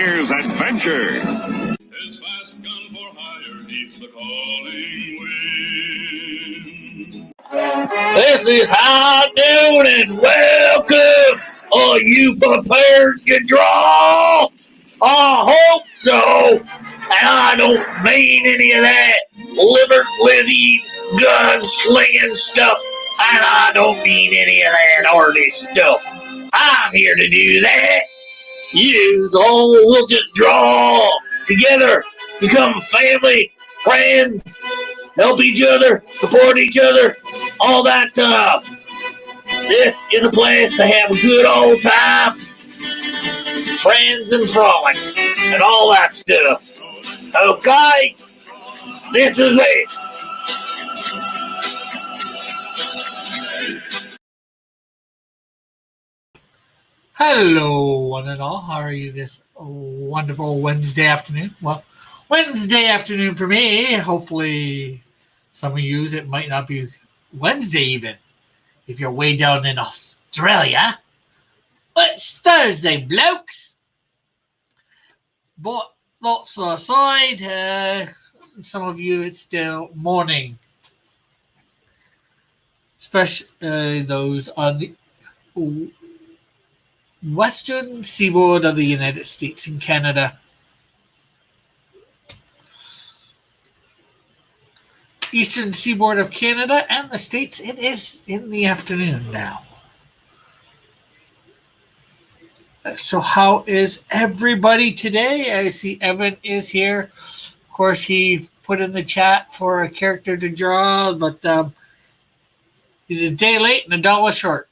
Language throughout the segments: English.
Here's adventure. His fast gun for hire heeds the calling wind. This is High Noon and welcome. Are you prepared to draw? I hope so. And I don't mean any of that liver lizzy gun slinging stuff. And I don't mean any of that artist stuff. I'm here to do that. You all will just draw together, become family, friends, help each other, support each other, all that stuff. This is a place to have a good old time, friends and frolic, and all that stuff. Okay? This is it. Hello, one and all. How are you this wonderful Wednesday afternoon? Well, Wednesday afternoon for me. Hopefully, some of you, it might not be Wednesday even. If you're way down in Australia. It's Thursday, blokes. But lots aside, some of you, it's still morning. Especially those on the western seaboard of the United States and Canada. Eastern seaboard of Canada and the States, it is in the afternoon now. So how is everybody today? I see Evan is here. Of course, he put in the chat for a character to draw, but he's a day late and $1 short.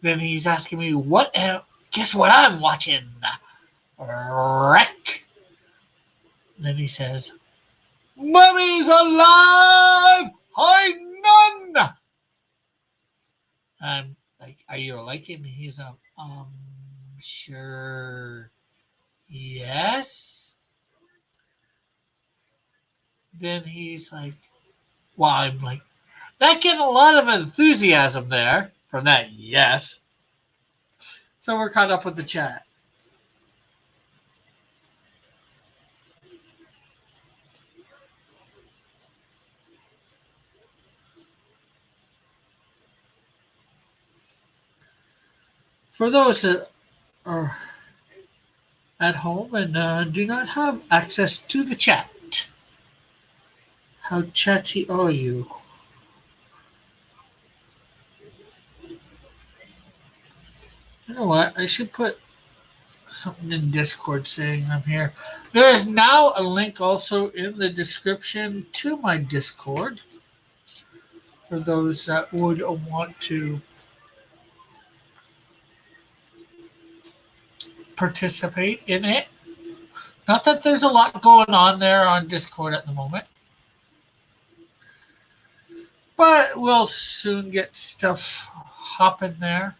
Then he's asking me, guess what I'm watching? Wreck. Then he says, Mummy's alive! Hi, none! I'm like, are you liking? He's sure. Yes. Then he's like, well, I'm like, that getting a lot of enthusiasm there from that yes. So we're caught up with the chat. For those that are at home and do not have access to the chat, how chatty are you? You know what? I should put something in Discord saying I'm here. There is now a link also in the description to my Discord for those that would want to participate in it. Not that there's a lot going on there on Discord at the moment, but we'll soon get stuff hopping there.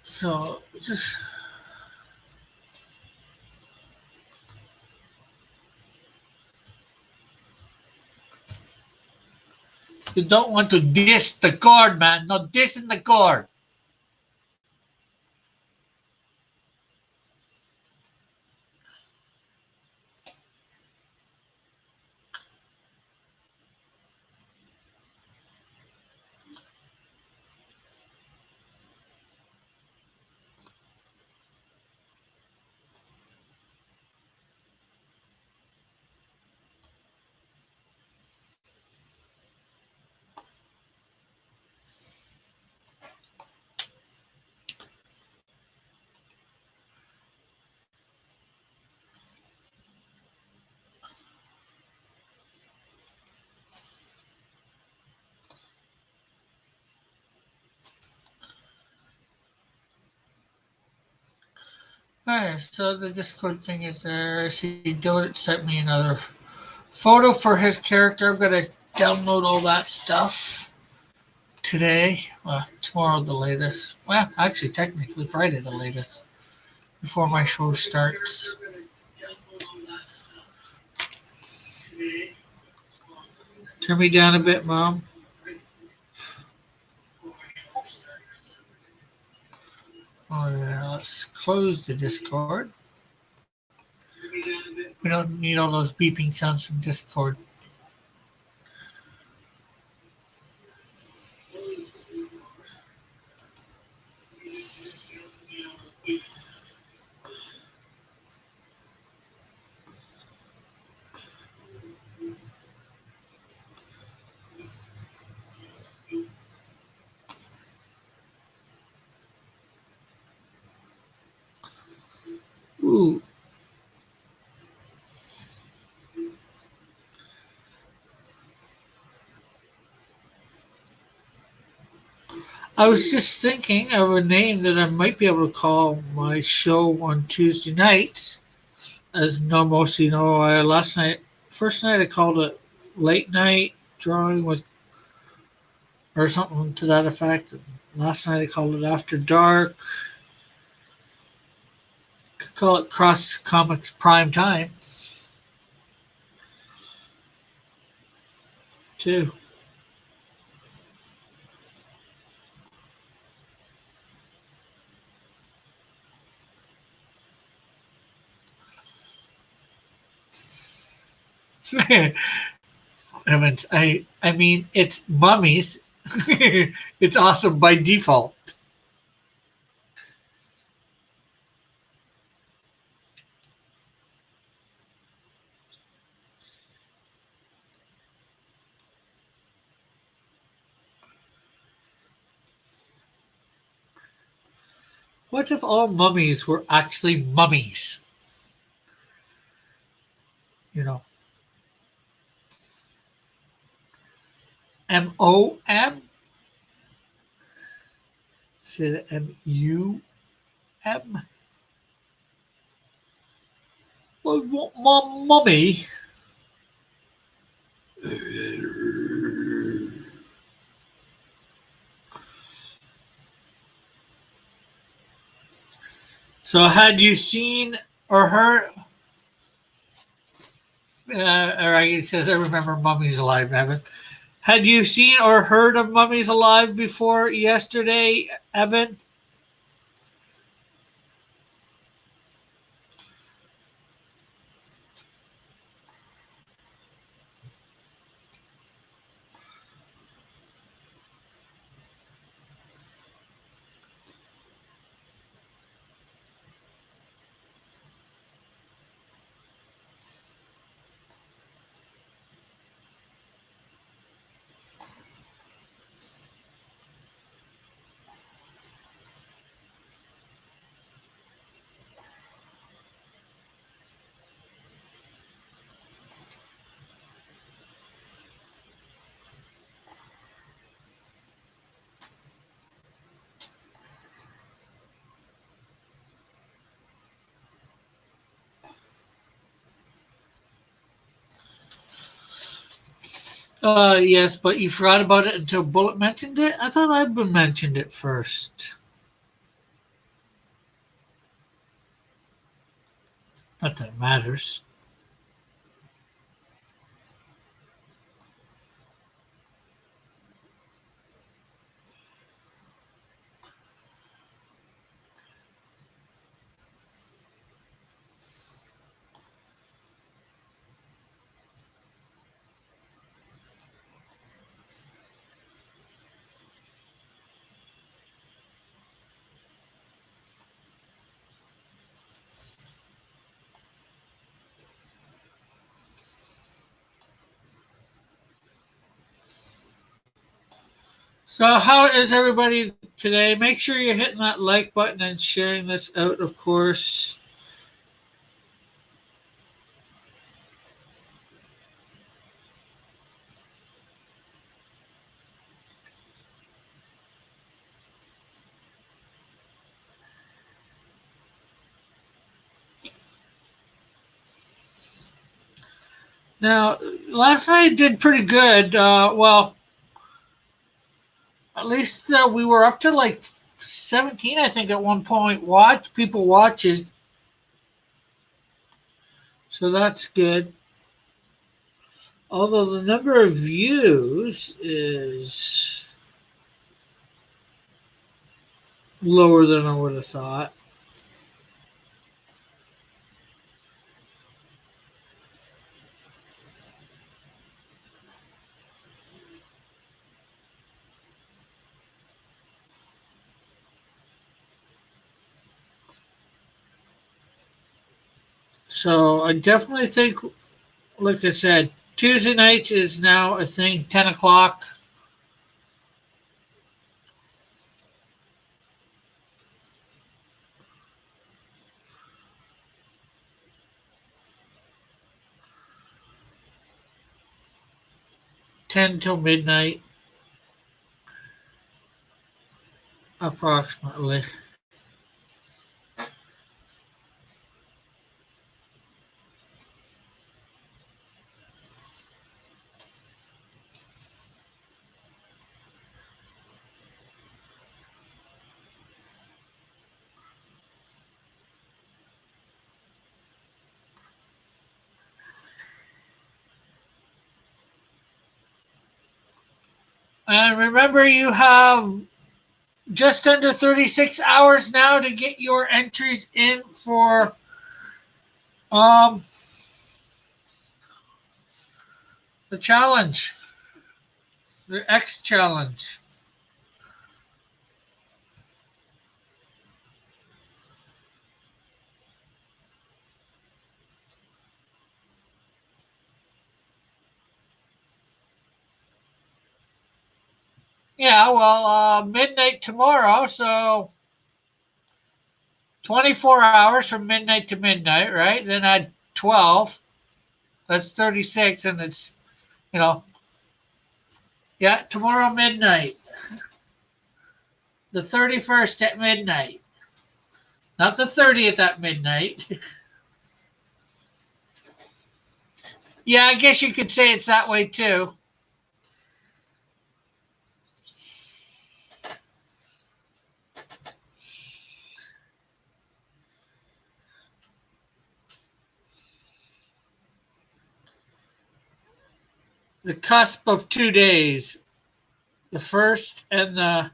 So just you don't want to diss the guard, man. Not dissing the guard. Alright, so the Discord thing is there. I see Dillard sent me another photo for his character. I'm gonna download all that stuff today. Tomorrow the latest. Well, actually, technically Friday the latest before my show starts. Turn me down a bit, Mom. Oh, yeah, let's close the Discord. We don't need all those beeping sounds from Discord. Ooh. I was just thinking of a name that I might be able to call my show on Tuesday nights. As most of you know, first night I called it Late Night Drawing with, or something to that effect. Last night I called it After Dark. Could call it Cross Comics Prime Time, too. I mean, it's mummies. It's awesome by default. What if all mummies were actually mummies? You know, MOM? Instead of MUM? Well, mummy. So, had you seen or heard? All right, it says I remember Mummies Alive, Evan. Had you seen or heard of Mummies Alive before yesterday, Evan? Yes, but you forgot about it until Bullet mentioned it. I thought I'd been mentioned it first. Not that it matters. So, how is everybody today? Make sure you're hitting that like button and sharing this out, of course. Now, last night did pretty good. Well, at least we were up to like 17, I think, at one point. People watching, so that's good. Although the number of views is lower than I would have thought. So I definitely think, like I said, Tuesday nights is now a thing, 10 o'clock. Ten till midnight, approximately. And remember, you have just under 36 hours now to get your entries in for um the challenge, the X challenge. Yeah, well, midnight tomorrow, so 24 hours from midnight to midnight, right? Then add 12. That's 36, and it's, you know, yeah, tomorrow midnight. The 31st at midnight. Not the 30th at midnight. Yeah, I guess you could say it's that way too. The cusp of 2 days. The first and the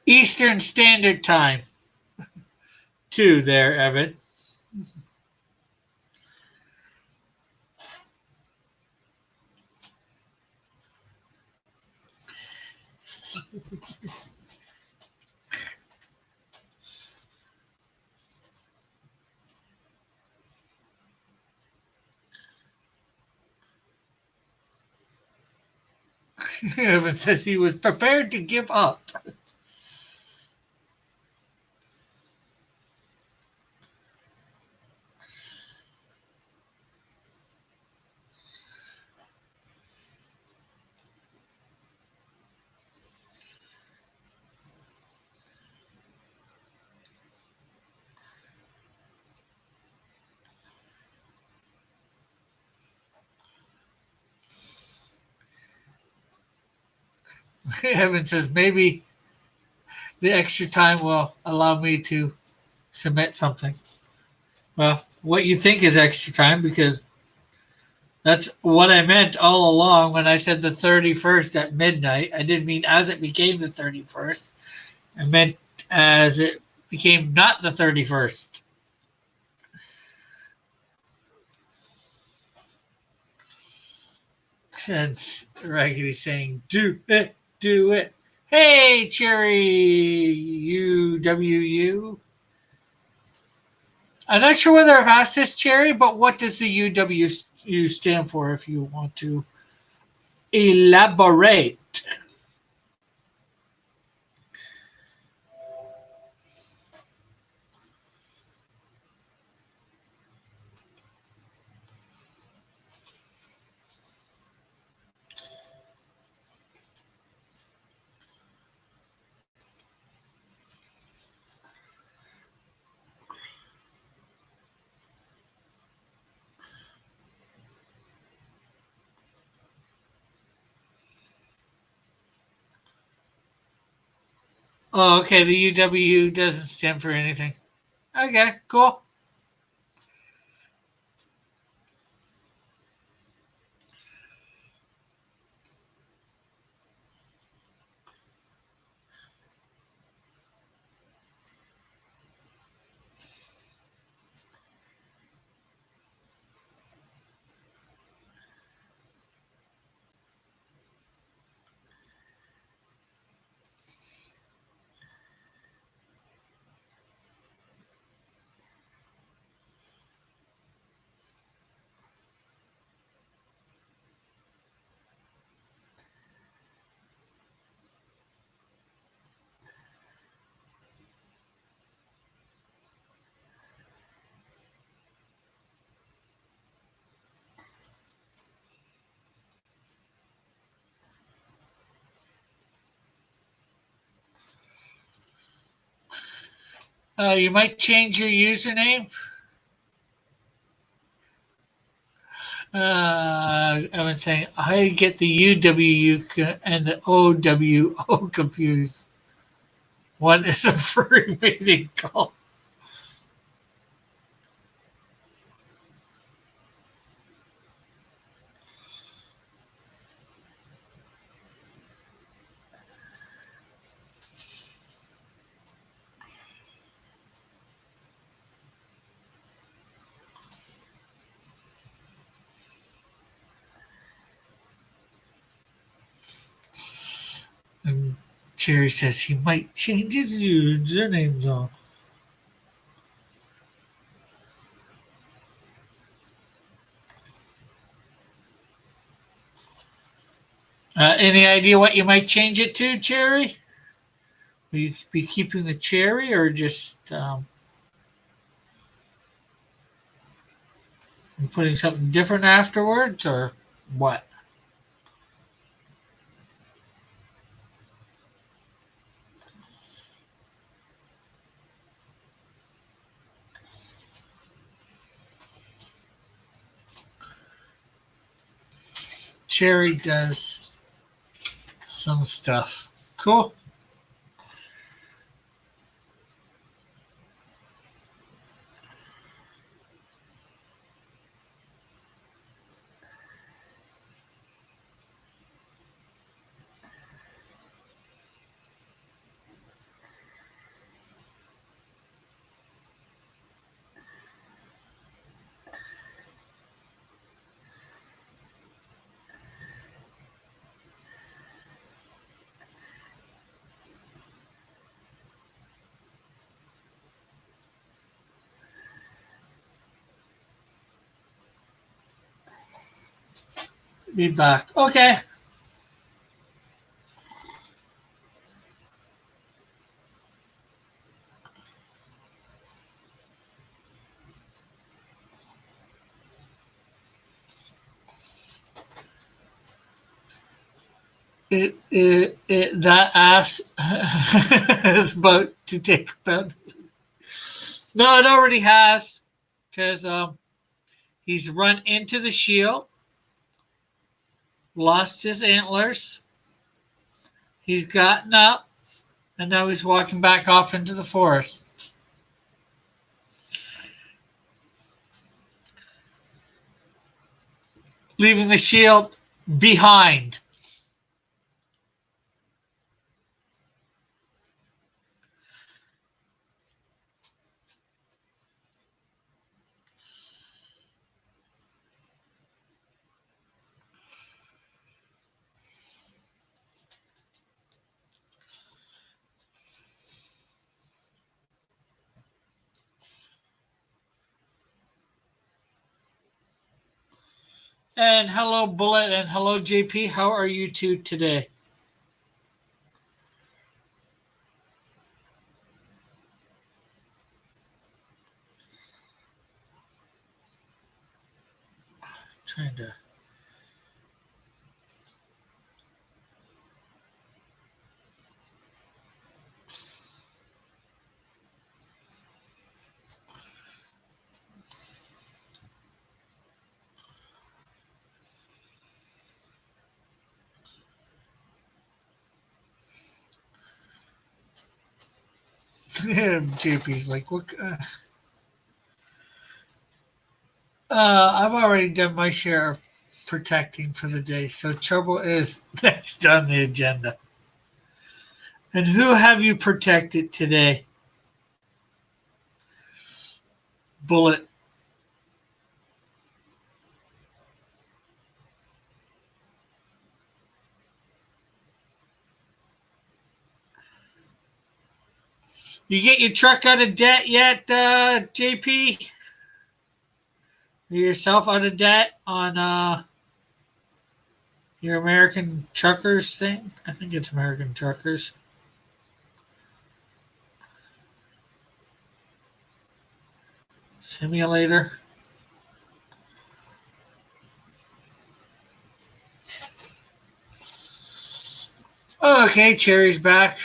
Eastern Standard Time. 2 there, Evan. Evan says he was prepared to give up. Evan says maybe the extra time will allow me to submit something. Well, what you think is extra time, because that's what I meant all along when I said the 31st at midnight. I didn't mean as it became the 31st. I meant as it became not the 31st. And Raggedy saying, do it, do it. Hey, Cherry UWU. I'm not sure whether I've asked this, Cherry, but what does the UWU stand for if you want to elaborate. Oh, okay. The UW doesn't stand for anything. Okay, cool. You might change your username. I was saying I get the UWU and the OWO confused. One is a furry mating call. And Jerry says he might change his username though. Any idea what you might change it to, Cherry? Will you be keeping the Cherry or just putting something different afterwards or what? Cherry does some stuff. Cool. Be back. Okay. That ass is about to take about. No, it already has, because he's run into the shield, lost his antlers, he's gotten up, and now he's walking back off into the forest, leaving the shield behind. And hello, Bullet, and hello, JP. How are you two today? Trying to. JP's like, what? I've already done my share of protecting for the day, so trouble is next on the agenda. And who have you protected today? Bullet. You get your truck out of debt yet, JP? Yourself out of debt on your American Truckers thing? I think it's American Truckers. Simulator. Okay, Cherry's back.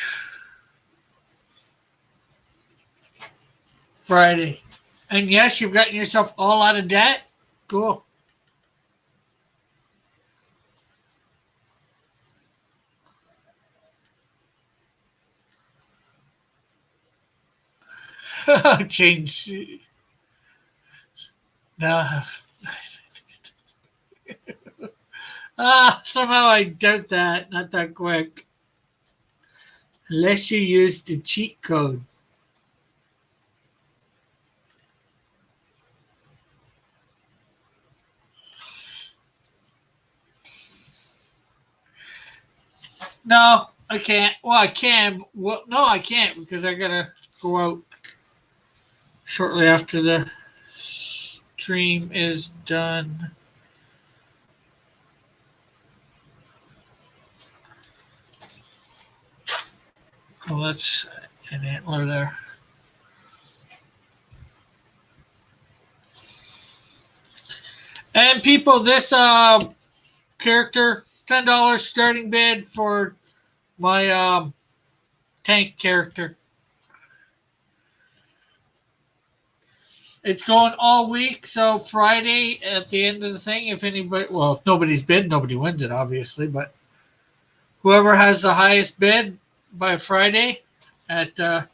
Friday. And yes, you've gotten yourself all out of debt? Cool. Change. No. Somehow I doubt that. Not that quick. Unless you use the cheat code. No, I can't. Well, I can. Well, no, I can't because I gotta go out shortly after the stream is done. Oh, that's an antler there. And people, this character, $10 starting bid for my tank character. It's going all week, so Friday at the end of the thing, if anybody, well, if nobody's bid, nobody wins it, obviously, but whoever has the highest bid by Friday at the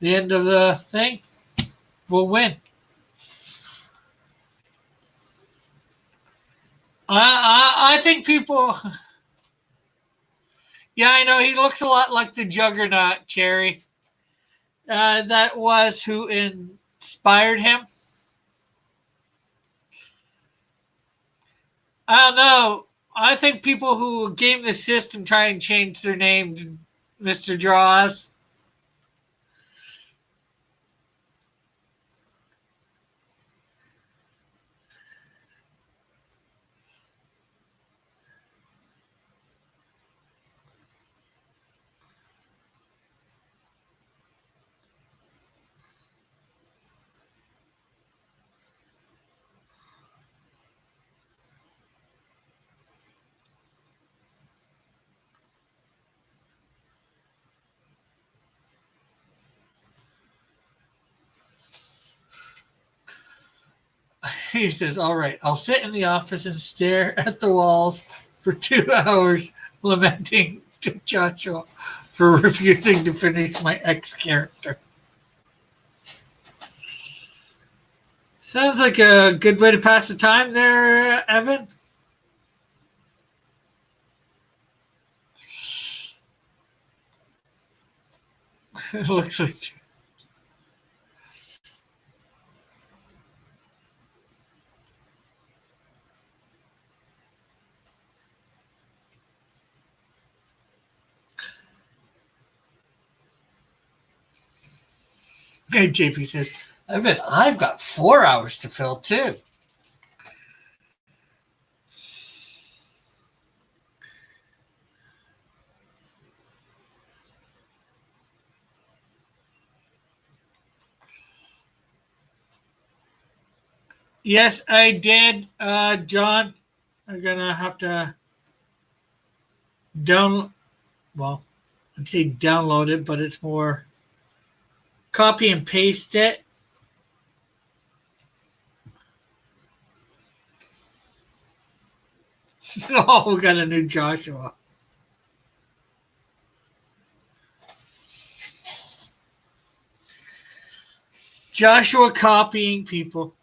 end of the thing will win. I think people. Yeah, I know he looks a lot like the Juggernaut, Cherry. That was who inspired him. I don't know. I think people who game the system try and change their names, Mr. Draws. He says, all right, I'll sit in the office and stare at the walls for 2 hours, lamenting to Joshua for refusing to finish my ex character. Sounds like a good way to pass the time there, Evan. It looks like. Hey, JP says, Evan, I've got 4 hours to fill too. Yes, I did, John. I'm gonna have to down. Well, I'd say download it, but it's more copy and paste it. Oh, we got a new Joshua. Joshua copying people.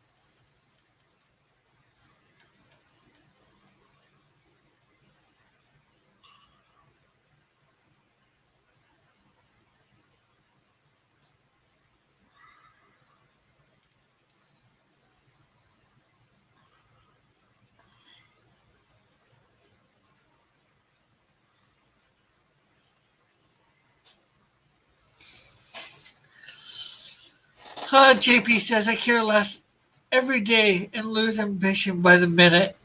JP says, I care less every day and lose ambition by the minute.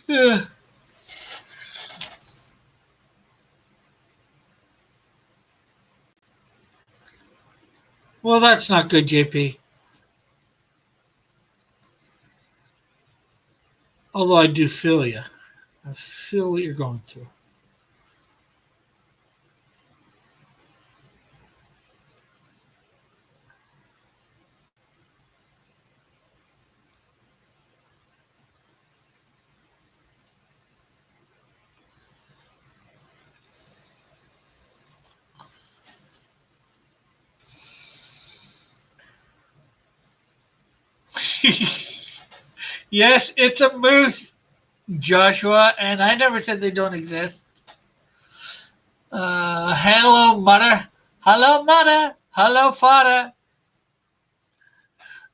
Ugh. Well, that's not good, JP. Although I do feel you. I feel what you're going through. Yes, it's a moose, Joshua, and I never said they don't exist. Hello, mother. Hello, mother. Hello, father.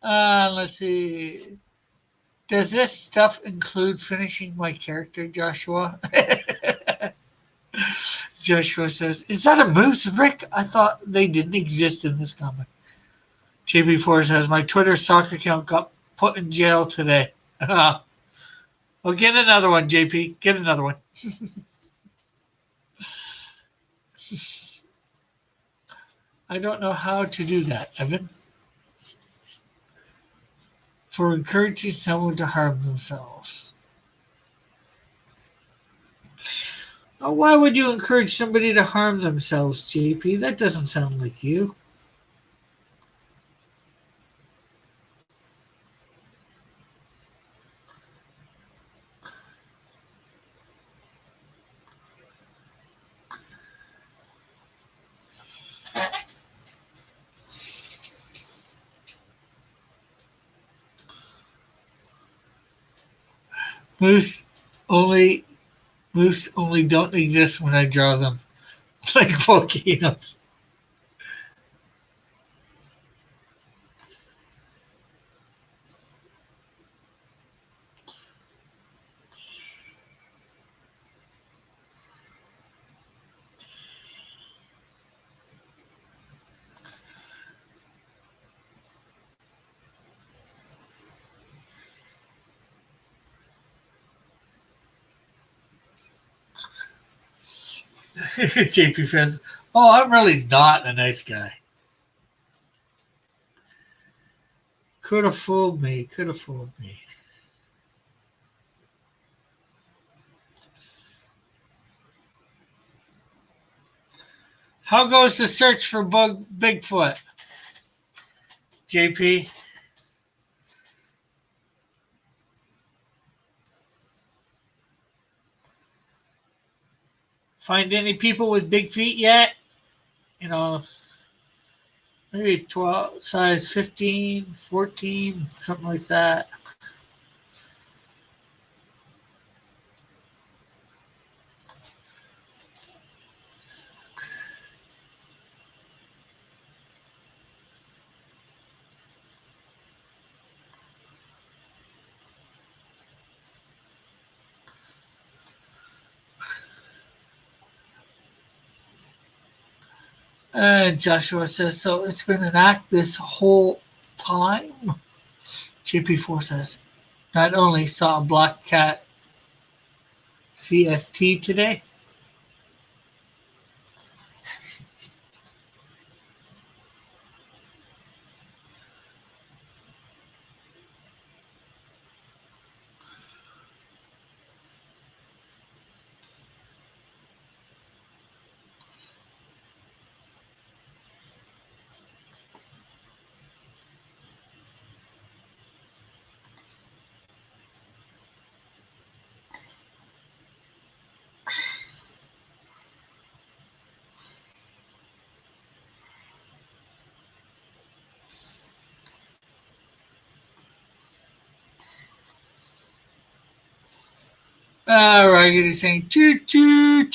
Let's see. Does this stuff include finishing my character, Joshua? Joshua says, is that a moose, Rick? I thought they didn't exist in this comic. JP4 says, my Twitter soccer account got put in jail today. Well, get another one, JP. Get another one. I don't know how to do that, Evan. For encouraging someone to harm themselves. Why would you encourage somebody to harm themselves, JP? That doesn't sound like you. Moose only don't exist when I draw them like volcanoes. JP says, oh, I'm really not a nice guy. Could have fooled me. Could have fooled me. How goes the search for Bigfoot? JP? Find any people with big feet yet? You know, maybe 12, size 15, 14, something like that. And Joshua says, so it's been an act this whole time? JP4 says, not only saw a black cat CST today. Raggedy saying choo choo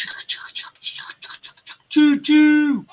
choo choo.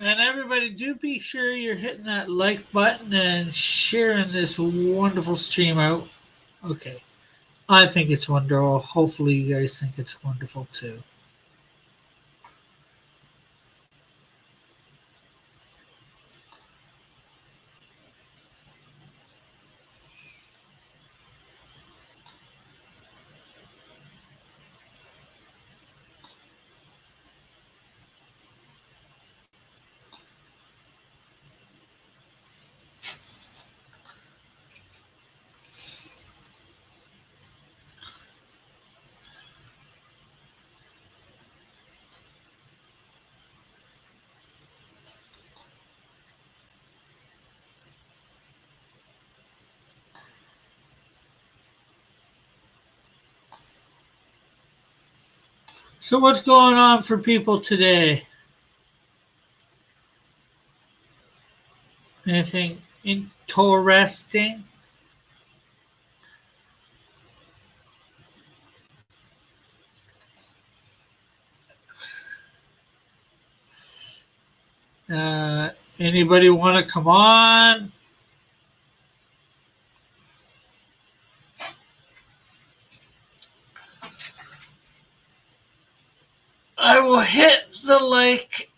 And everybody, do be sure you're hitting that like button and sharing this wonderful stream out. Okay. I think it's wonderful. Hopefully, you guys think it's wonderful too. So, what's going on for people today? Anything interesting? Uh, Anybody want to come on? I will hit the like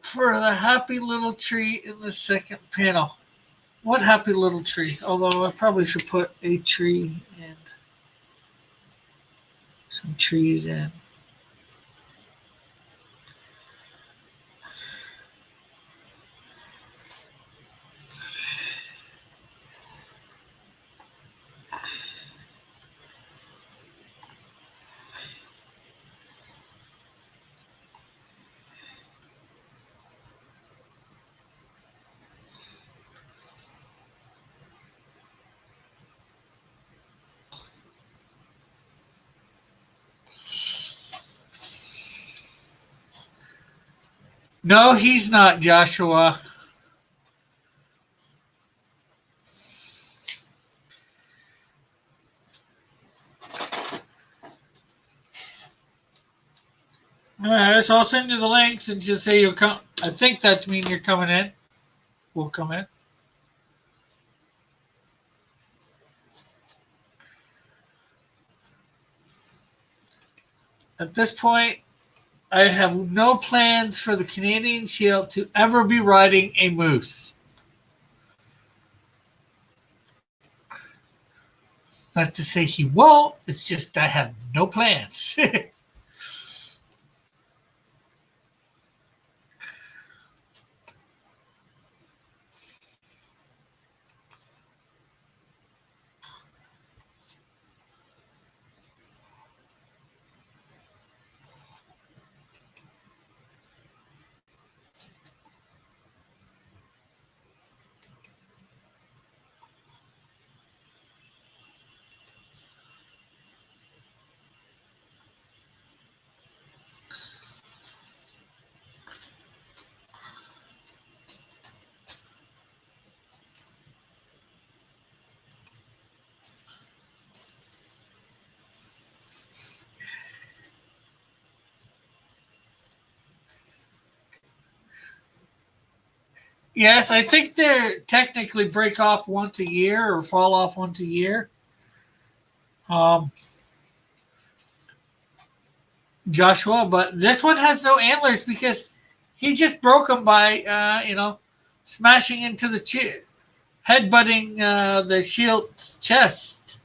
for the happy little tree in the second panel. What happy little tree? Although I probably should put a tree and some trees in. No, he's not Joshua. So I'll send you the links and just say you'll come. I think that means you're coming in. We'll come in. At this point, I have no plans for the Canadian Shield to ever be riding a moose. It's not to say he won't. It's just I have no plans. Yes, I think they technically break off once a year or fall off once a year. Um, Joshua, but this one has no antlers because he just broke them by, smashing into the headbutting the shield's chest.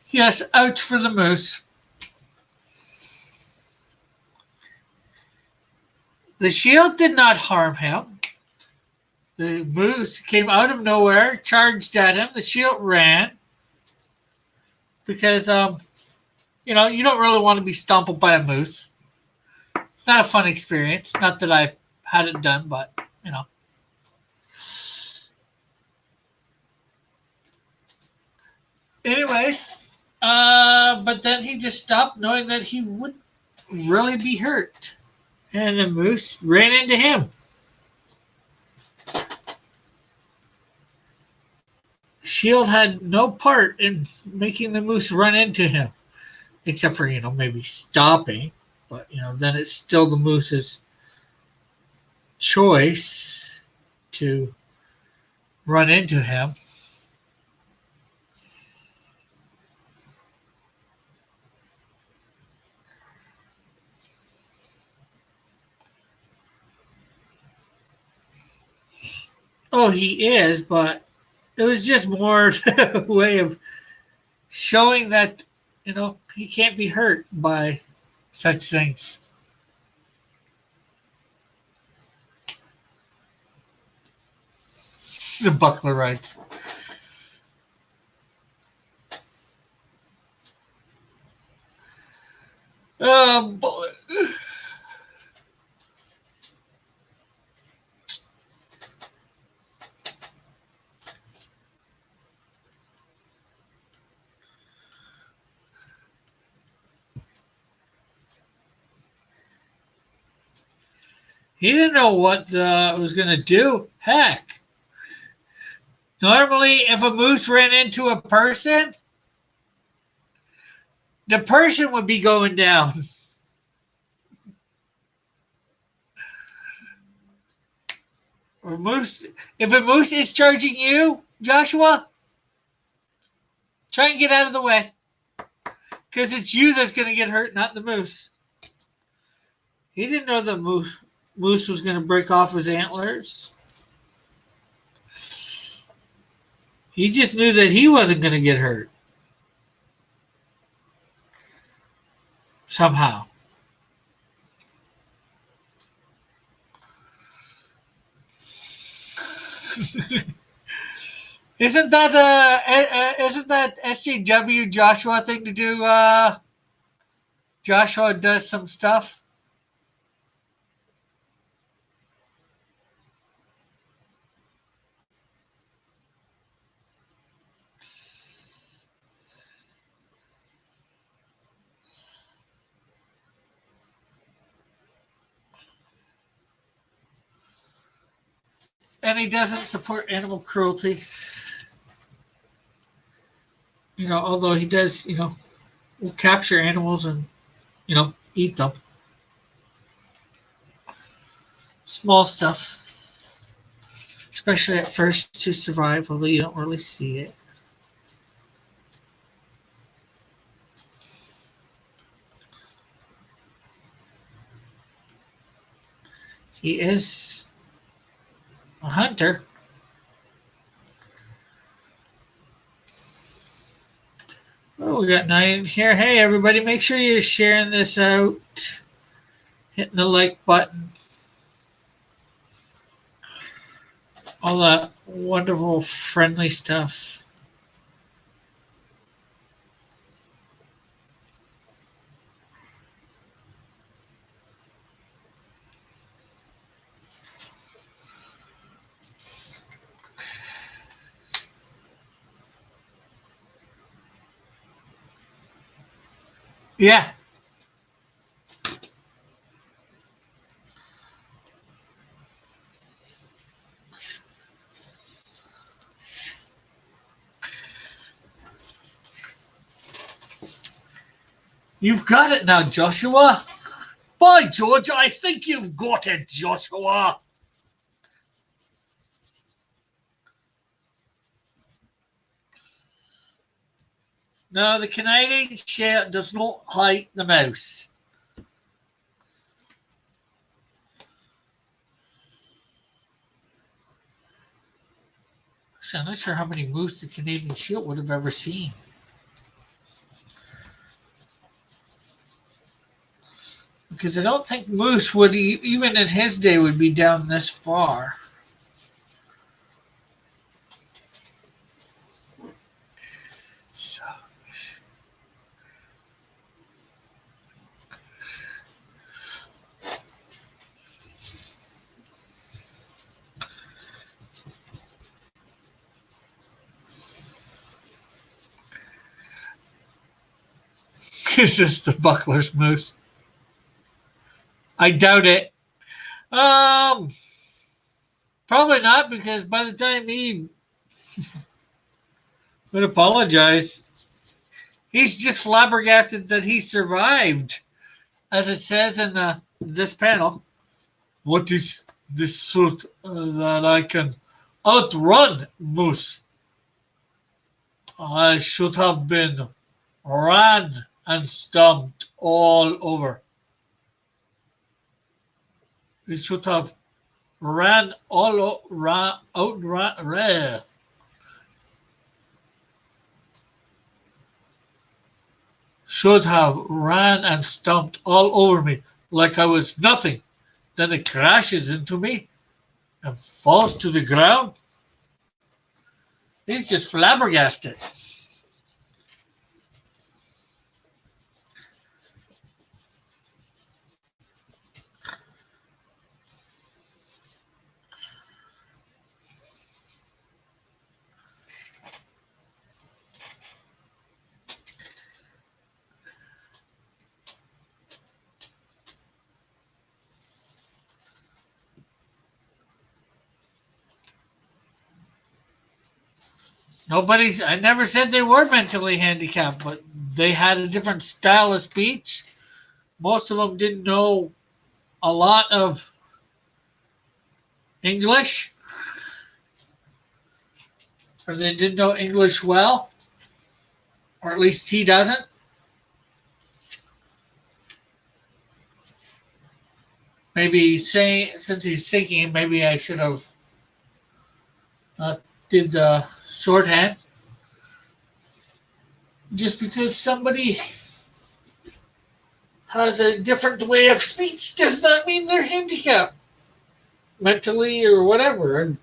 Yes, ouch for the moose. The shield did not harm him. The moose came out of nowhere, charged at him. The shield ran because, you don't really want to be stompled by a moose. It's not a fun experience. Not that I've had it done, but, Anyways, but then he just stopped knowing that he wouldn't really be hurt. And the moose ran into him. Shield had no part in making the moose run into him, except for, maybe stopping. But, then it's still the moose's choice to run into him. Oh, he is, but it was just more a way of showing that, he can't be hurt by such things. The buckler rides. Bullet. He didn't know what it was going to do. Heck. Normally, if a moose ran into a person, the person would be going down. If a moose is charging you, Joshua, try and get out of the way. Because it's you that's going to get hurt, not the moose. He didn't know the moose was going to break off his antlers. He just knew that he wasn't going to get hurt. Somehow. Isn't that SJW Joshua thing to do? Joshua does some stuff. And he doesn't support animal cruelty. Although he does, will capture animals and, eat them. Small stuff. Especially at first to survive, although you don't really see it. He is a hunter. Oh, we got 9 here. Hey, everybody, make sure you're sharing this out. Hitting the like button. All that wonderful, friendly stuff. Yeah. You've got it now, Joshua. By George, I think you've got it, Joshua. No, the Canadian shirt does not hide the mouse. Actually, I'm not sure how many moose the Canadian shield would have ever seen. Because I don't think moose would, even in his day, would be down this far. So. Is this the Buckler's moose? I doubt it. Probably not, because by the time he would apologize, he's just flabbergasted that he survived, as it says in this panel. What is this suit that I can outrun moose? I should have been ran and stomped all over. It should have ran all should have ran and stomped all over me like I was nothing. Then it crashes into me and falls to the ground. He's just flabbergasted. I never said they were mentally handicapped, but they had a different style of speech. Most of them didn't know a lot of English, or they didn't know English well, or at least he doesn't. Maybe since he's thinking, maybe I should have did the shorthand. Just because somebody has a different way of speech does not mean they're handicapped mentally or whatever.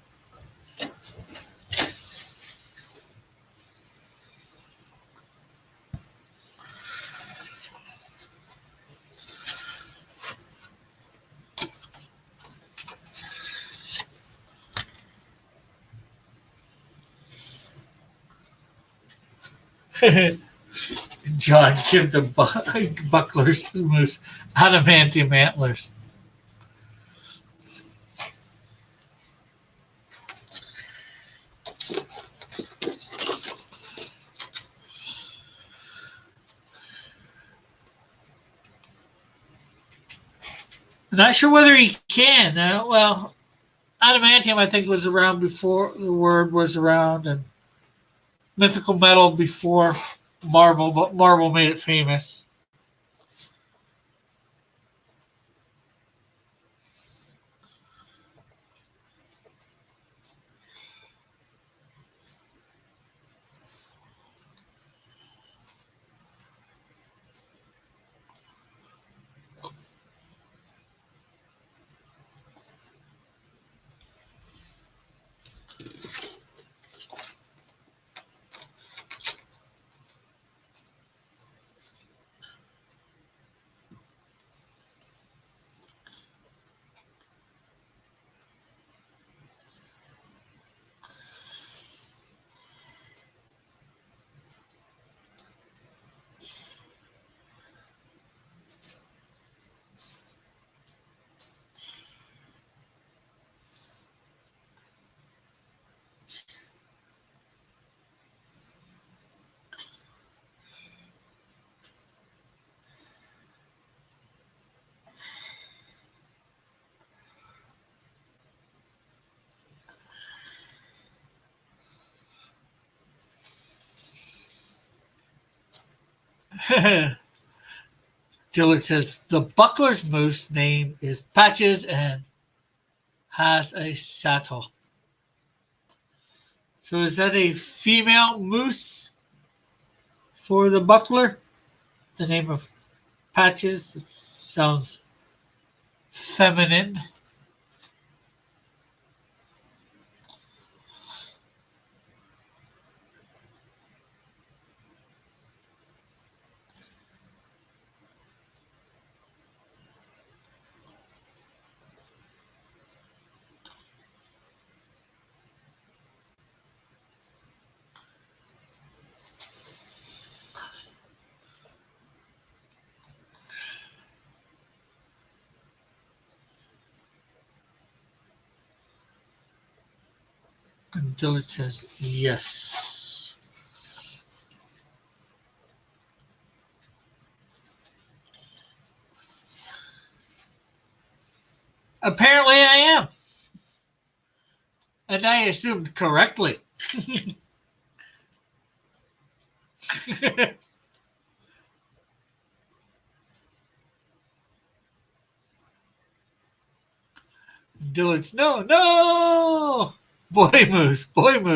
John, give the bucklers moose adamantium antlers. I'm not sure whether he can. Well, adamantium, I think, was around before the word was around, and mythical metal before Marvel, but Marvel made it famous. Dillard says the buckler's moose name is Patches and has a saddle. So is that a female moose for the buckler? The name of Patches sounds feminine. And Dillard says yes. Apparently I am. And I assumed correctly. Dillard's no. Boy moose. When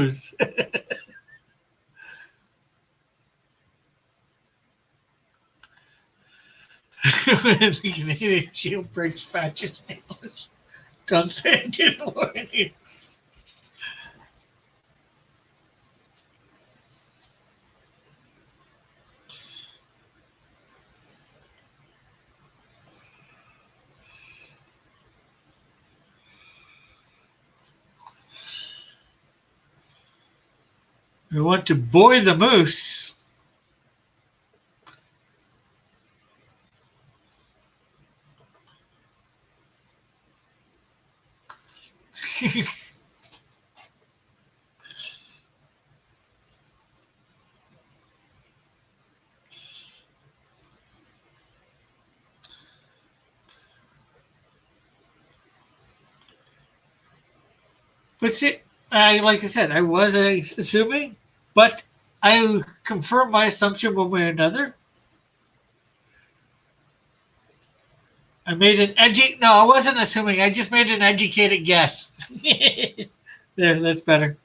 the Canadian Shield breaks Patches English. Don't say I didn't warn you. We want to boy the moose. But see, like I said, I was assuming, but I confirmed my assumption one way or another. I wasn't assuming. I just made an educated guess. There, that's better.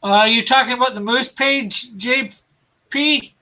You talking about the moose page, JP?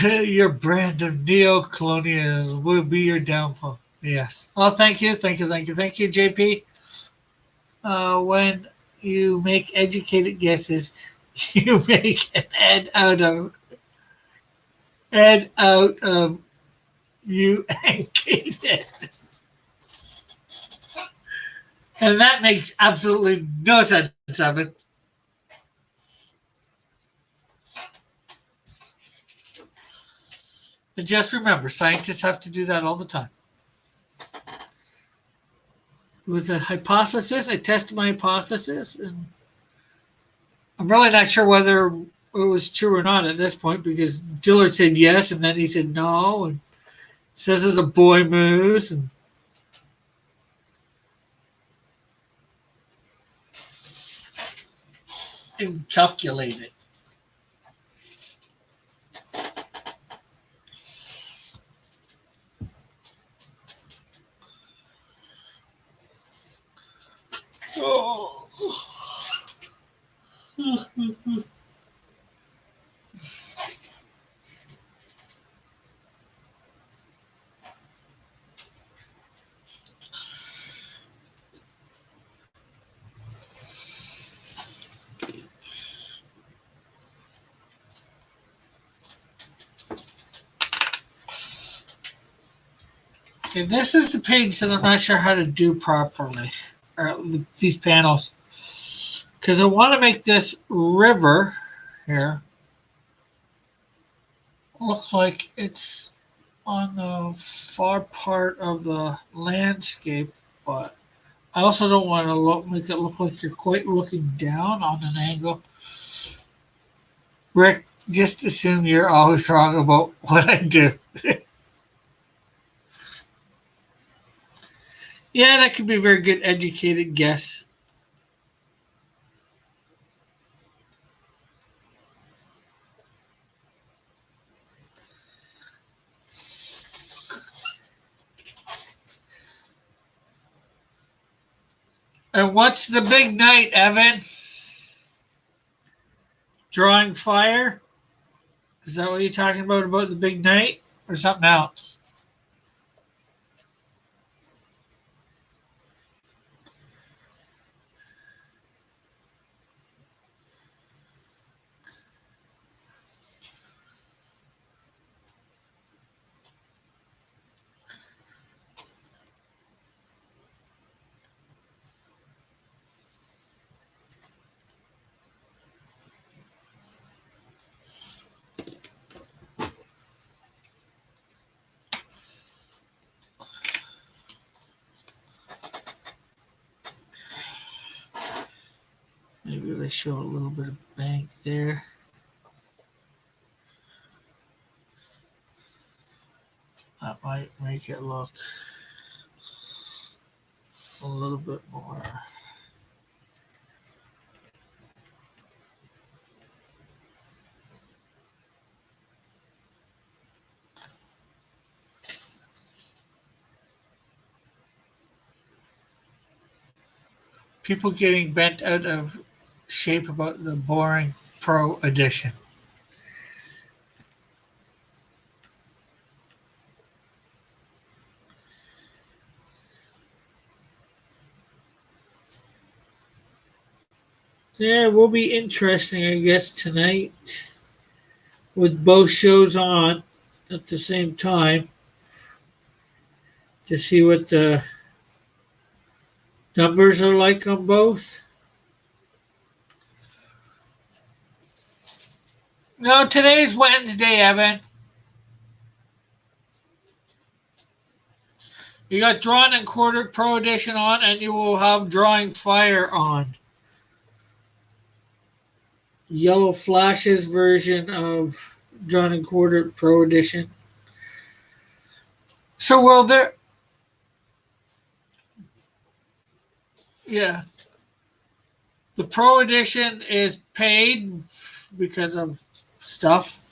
Your brand of neo-colonialism will be your downfall. Yes. Oh, thank you, JP. When you make educated guesses, you make an ed out of you educated. And that makes absolutely no sense of it. And just remember, scientists have to do that all the time. With a hypothesis, I test my hypothesis, and I'm really not sure whether it was true or not at this point, because Dillard said yes, and then he said no, and says it's a boy moose, and and calculate it. Oh. Okay, this is the page that I'm not sure how to do properly, or these panels, because I want to make this river here look like it's on the far part of the landscape, but I also don't want to make it look like you're quite looking down on an angle. Rick, just assume you're always wrong about what I do. Yeah, that could be a very good educated guess. And what's the big night, Evan? Drawing fire? Is that what you're talking about the big night? Or something else? Maybe they show a little bit of bank there. That might make it look a little bit more. People getting bent out of shape about the boring Pro edition. Yeah, it will be interesting, I guess, tonight with both shows on at the same time to see what the numbers are like on both. No, today's Wednesday, Evan. You got Drawn and Quartered Pro Edition on, and you will have Drawing Fire on. Yellow Flashes version of Drawn and Quartered Pro Edition. So, will there. Yeah. The Pro Edition is paid because of stuff.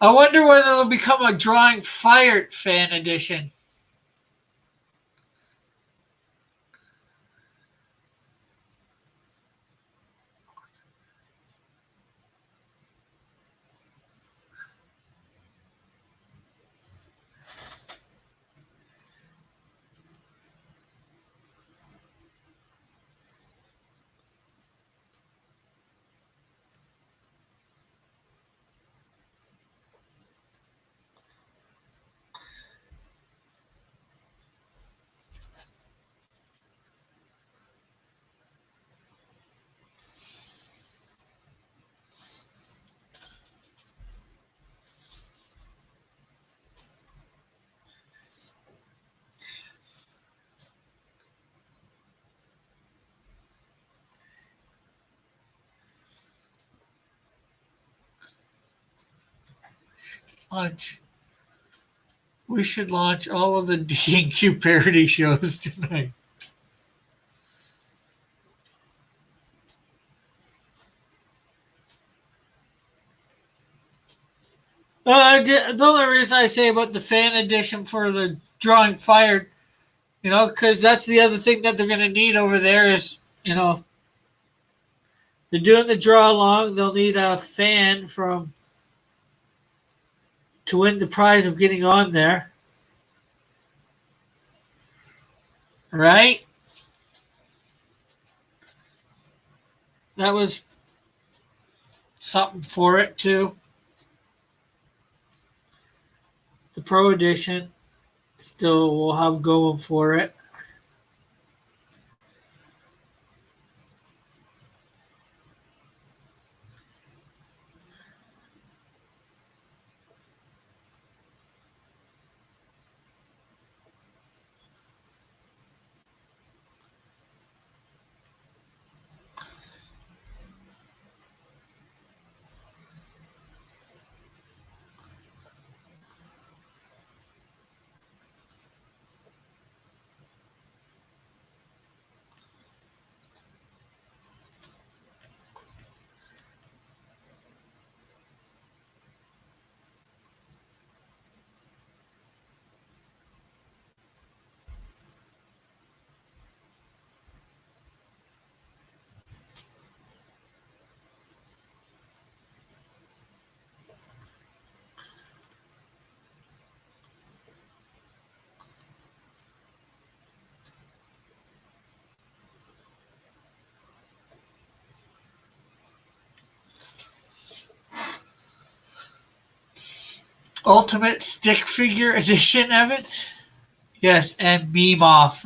I wonder whether it'll become a Drawing Fire fan edition. launch. We should launch all of the D&Q parody shows tonight. The only reason I say about the fan edition for the Drawing Fired, because that's the other thing that they're going to need over there is, they're doing the draw along. They'll need a fan to win the prize of getting on there. Right? That was something for it, too. The Pro Edition still will have going for it. Ultimate Stick Figure Edition of it? Yes, and Meme Off.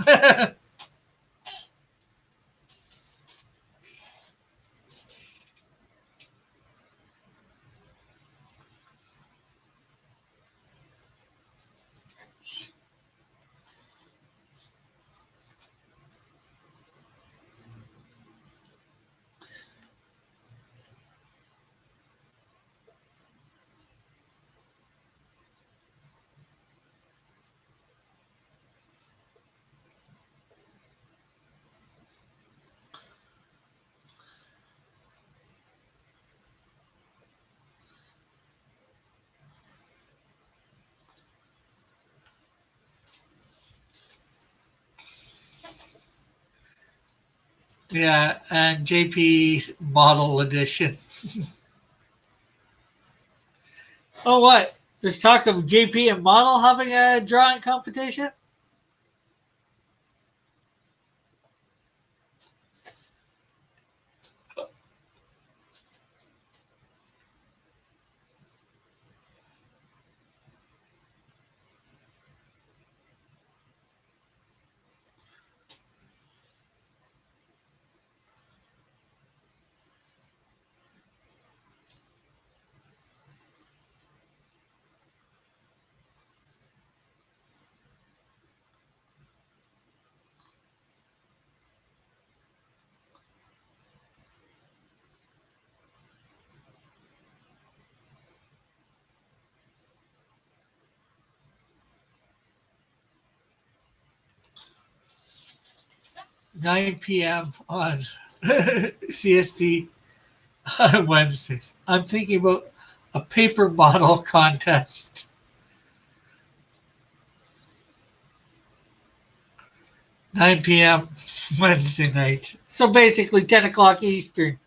Yeah, and JP's Model Edition. Oh, what? There's talk of JP and Model having a drawing competition? Nine p.m. on CST on Wednesdays. I'm thinking about a paper model contest. 9 p.m. Wednesday night. So basically 10 o'clock Eastern.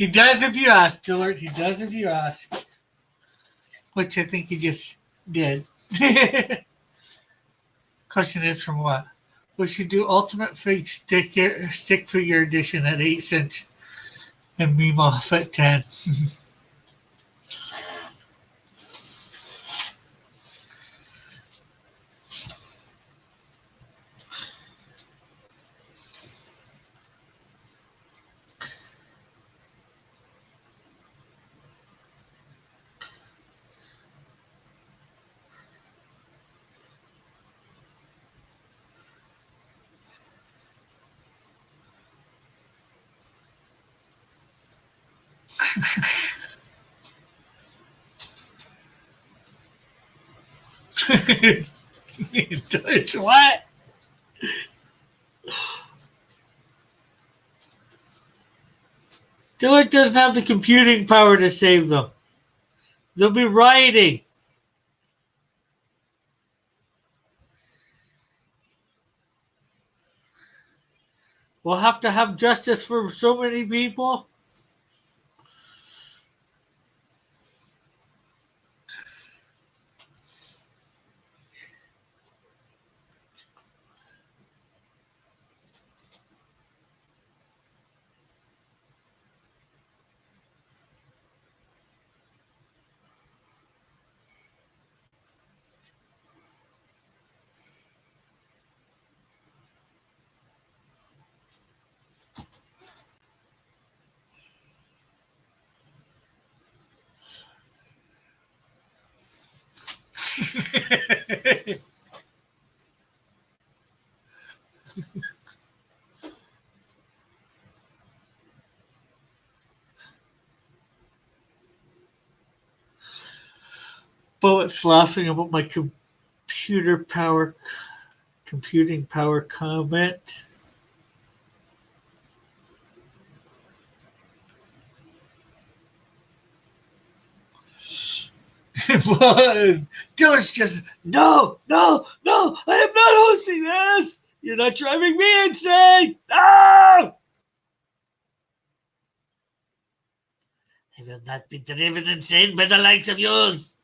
He does if you ask, Dillard. He does if you ask. Which I think he just did. Question is from what? We should do Ultimate Fig stick figure edition at 8" and Memoff at 10. Dutch, what? Dillard doesn't have the computing power to save them. They'll be rioting. We'll have to have justice for so many people. Bullet's laughing about my computing power comment. Dillard's just, no, I am not hosting this. You're not driving me insane. No! I will not be driven insane by the likes of yours.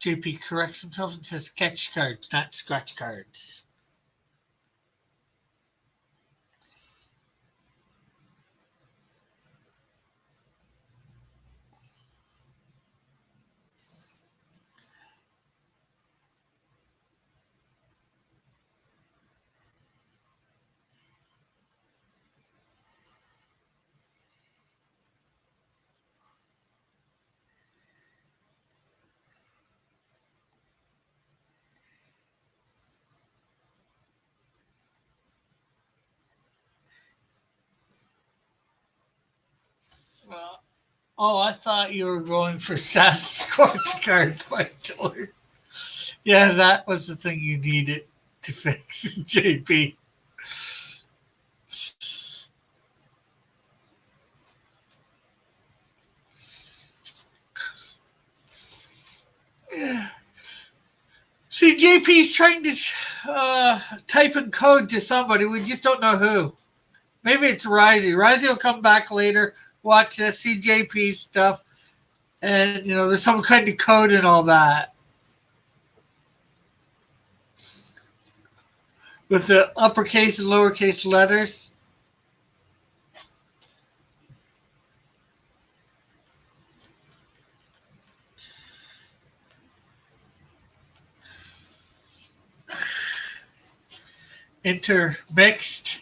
JP corrects himself and says sketch cards, not scratch cards. Oh, I thought you were going for Sasquatch card by Dillard. Yeah, that was the thing you needed to fix, JP. Yeah. See, JP's trying to type in code to somebody. We just don't know who. Maybe it's Risey. Risey will come back later, watch this, see JP's stuff, And, there's some kind of code and all that. With the uppercase and lowercase letters. Intermixed.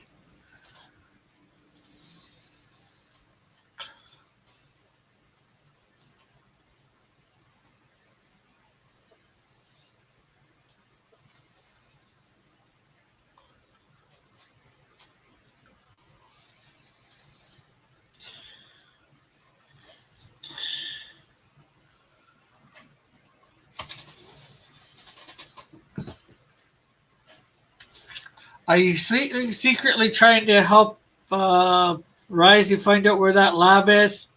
Are you secretly trying to help Rise? You find out where that lab is?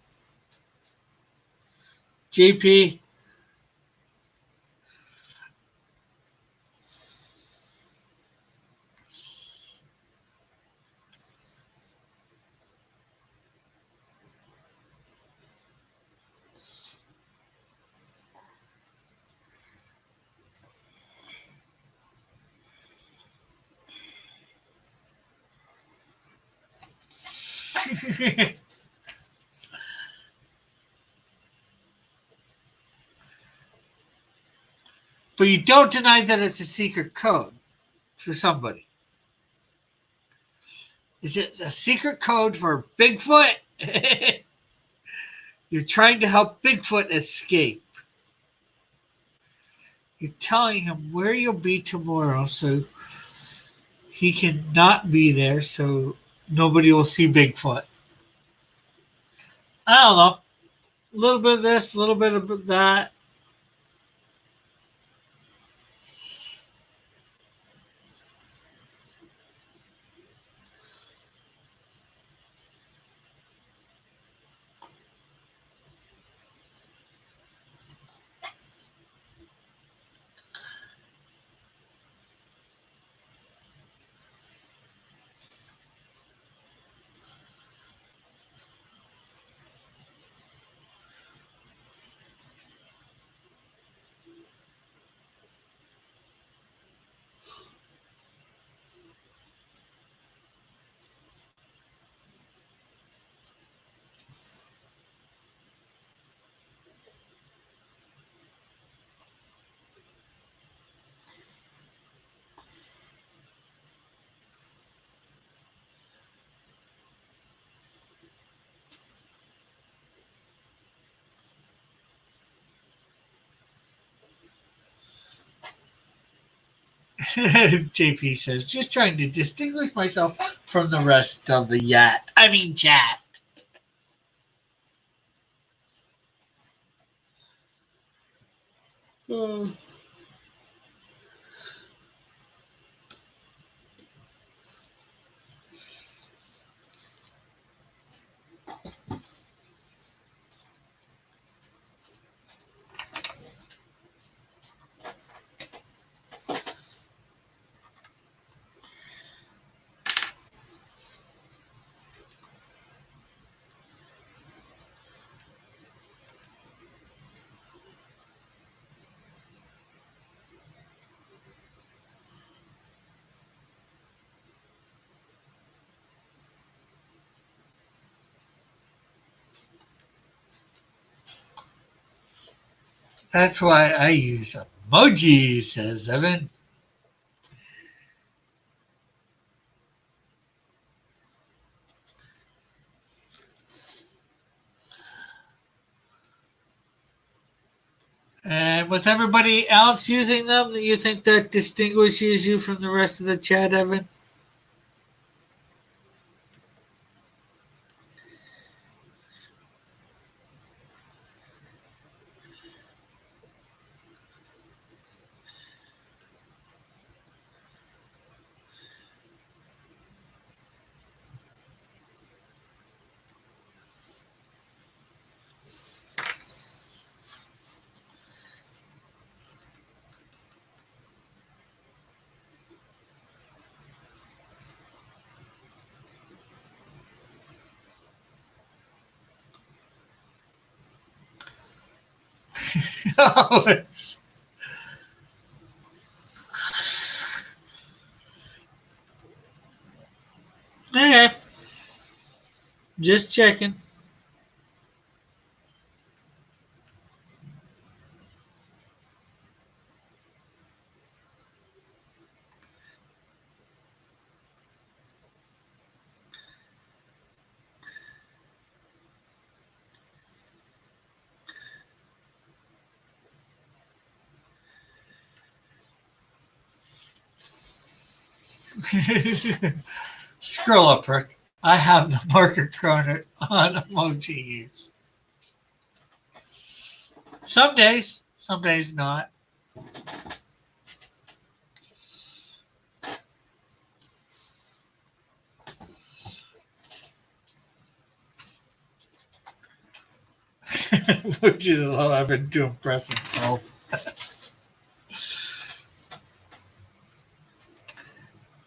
JP? But you don't deny that it's a secret code for somebody. Is it a secret code for Bigfoot? You're trying to help Bigfoot escape. You're telling him where you'll be tomorrow so he can not be there so nobody will see Bigfoot. I don't know. A little bit of this, a little bit of that. JP says, just trying to distinguish myself from the rest of the chat. Uh, That's why I use emojis, says Evan. And with everybody else using them, do you think that distinguishes you from the rest of the chat, Evan? Okay. Just checking. Scroll up, Rick. I have the marker corner on emoji use. Some days not. Which is a lot having to impress himself.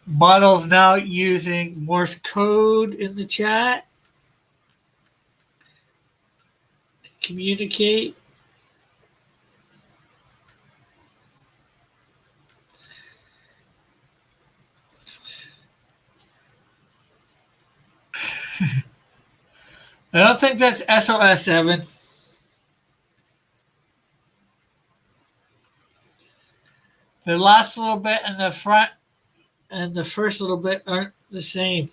Model's now using Morse code in the chat to communicate. I don't think that's SOS 7. The last little bit and the front and the first little bit aren't the same.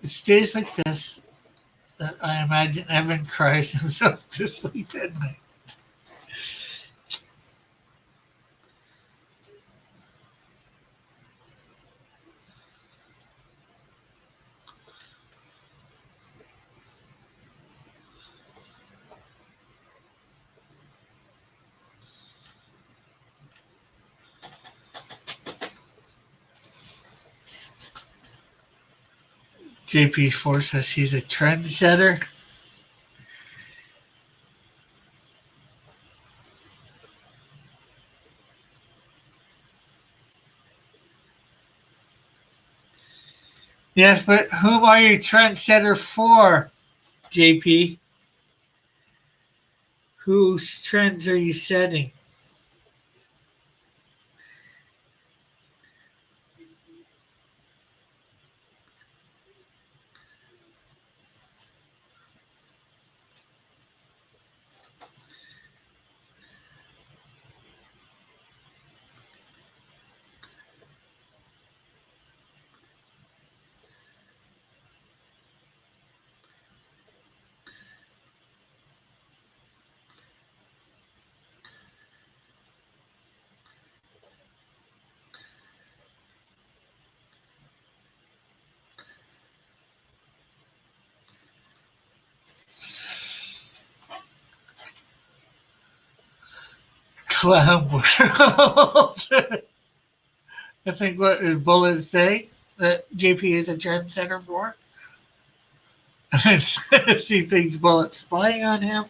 It stays like this. That I imagine Evan cries himself to sleep at night. JP4 says he's a trendsetter. Yes, but whom are you trendsetter for, JP? Whose trends are you setting? Clown world. I think what did Bullet say that JP is a trendsetter for? She thinks Bullet's spying on him.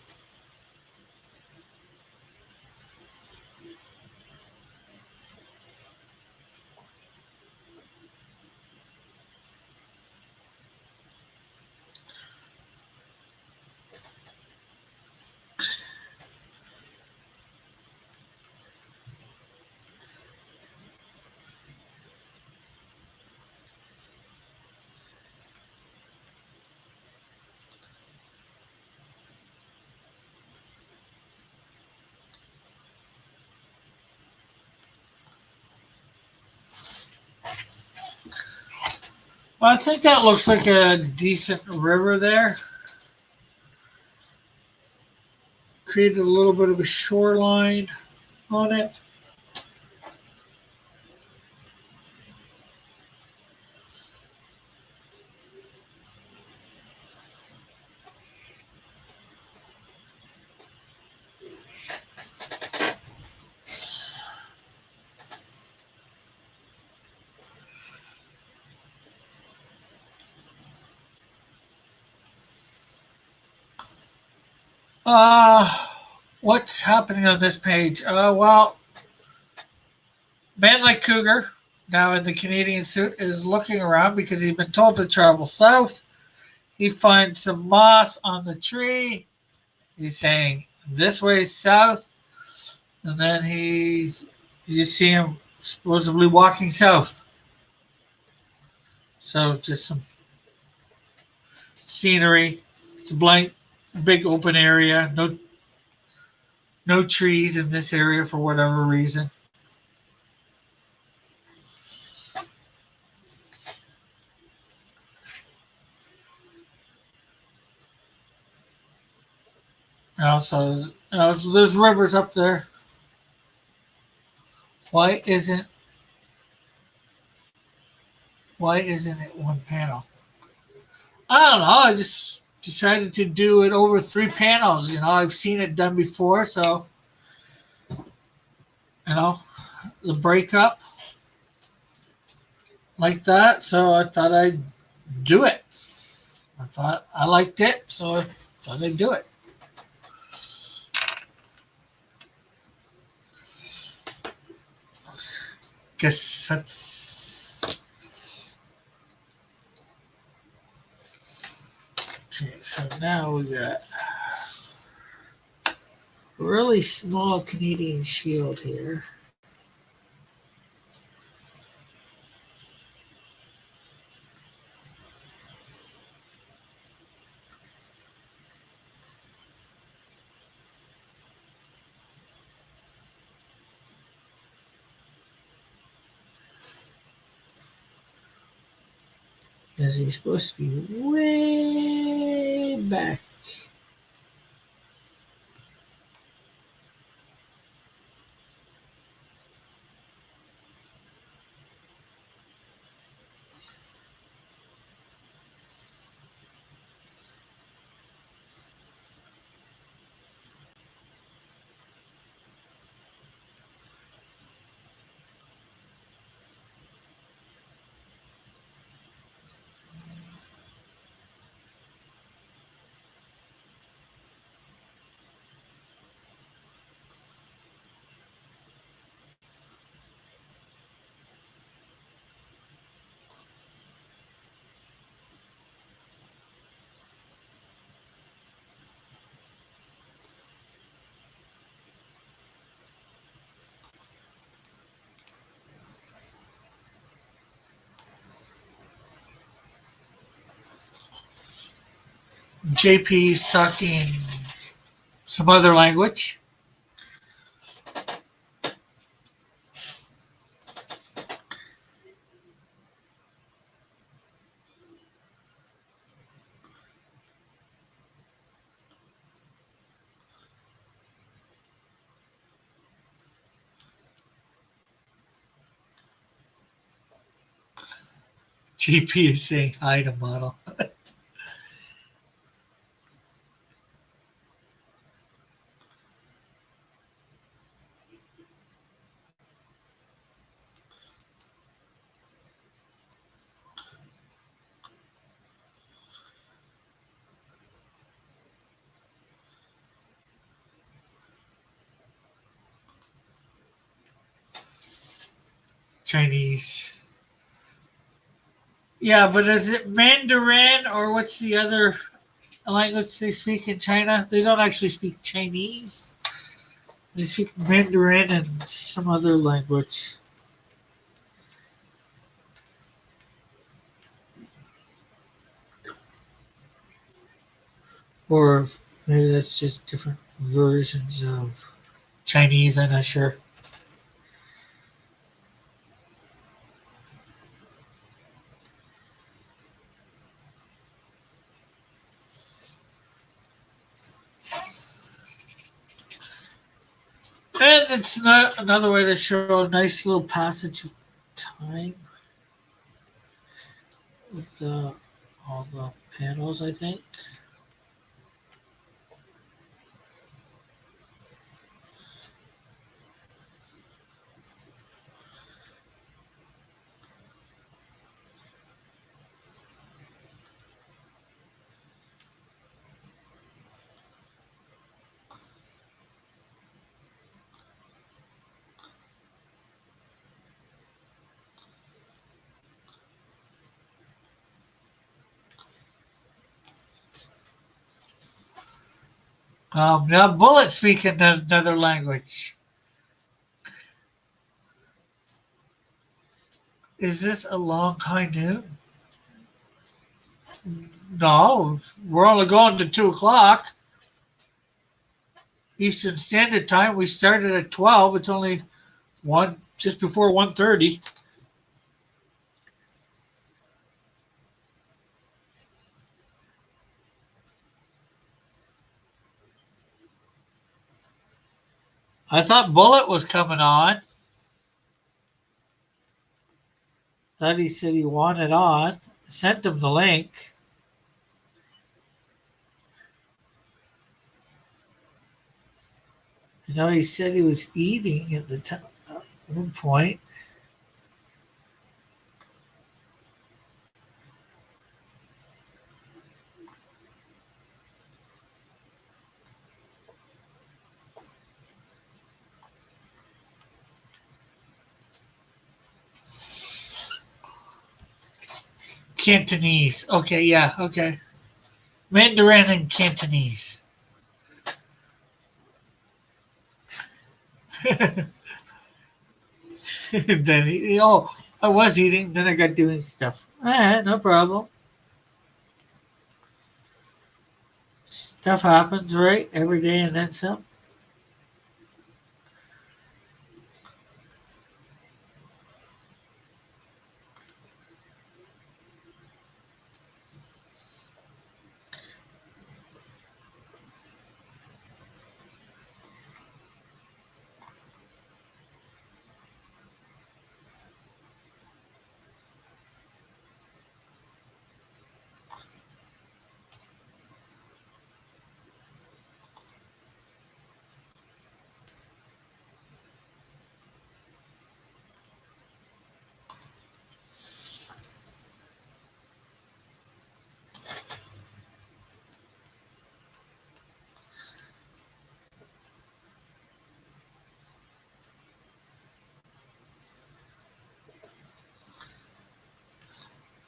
Well, I think that looks like a decent river there. Created a little bit of a shoreline on it. Uh, what's happening on this page? Well, man like Cougar, now in the Canadian suit, is looking around because he's been told to travel south. He finds some moss on the tree. He's saying, "This way south," and then you see him supposedly walking south. So just some scenery. It's a blank, big open area. No trees in this area for whatever reason. And also, so there's rivers up there. Why isn't why isn't it one panel? I don't know. I just decided to do it over 3 panels. I've seen it done before, so the breakup like that. So I thought I'd do it. I thought I liked it, so I thought I'd do it. Guess that's okay. So now we got a really small Canadian Shield here. Because he's supposed to be way back. JP's talking some other language. JP is saying hi to model. Chinese. Yeah, but is it Mandarin or what's the other language they speak in China? They don't actually speak Chinese. They speak Mandarin and some other language. Or maybe that's just different versions of Chinese, I'm not sure. And it's not another way to show a nice little passage of time with all the panels, I think. Now Bullet speaking another language. Is this a long high noon? No, we're only going to 2 o'clock Eastern Standard Time. We started at 12. It's only just before 1:30. I thought Bullet was coming on. Thought he said he wanted on. Sent him the link. You know, he said he was eating at the time at one point. Cantonese. Okay, yeah, okay. Mandarin and Cantonese. Then I was eating, then I got doing stuff. No problem. Stuff happens, right? Every day and then some.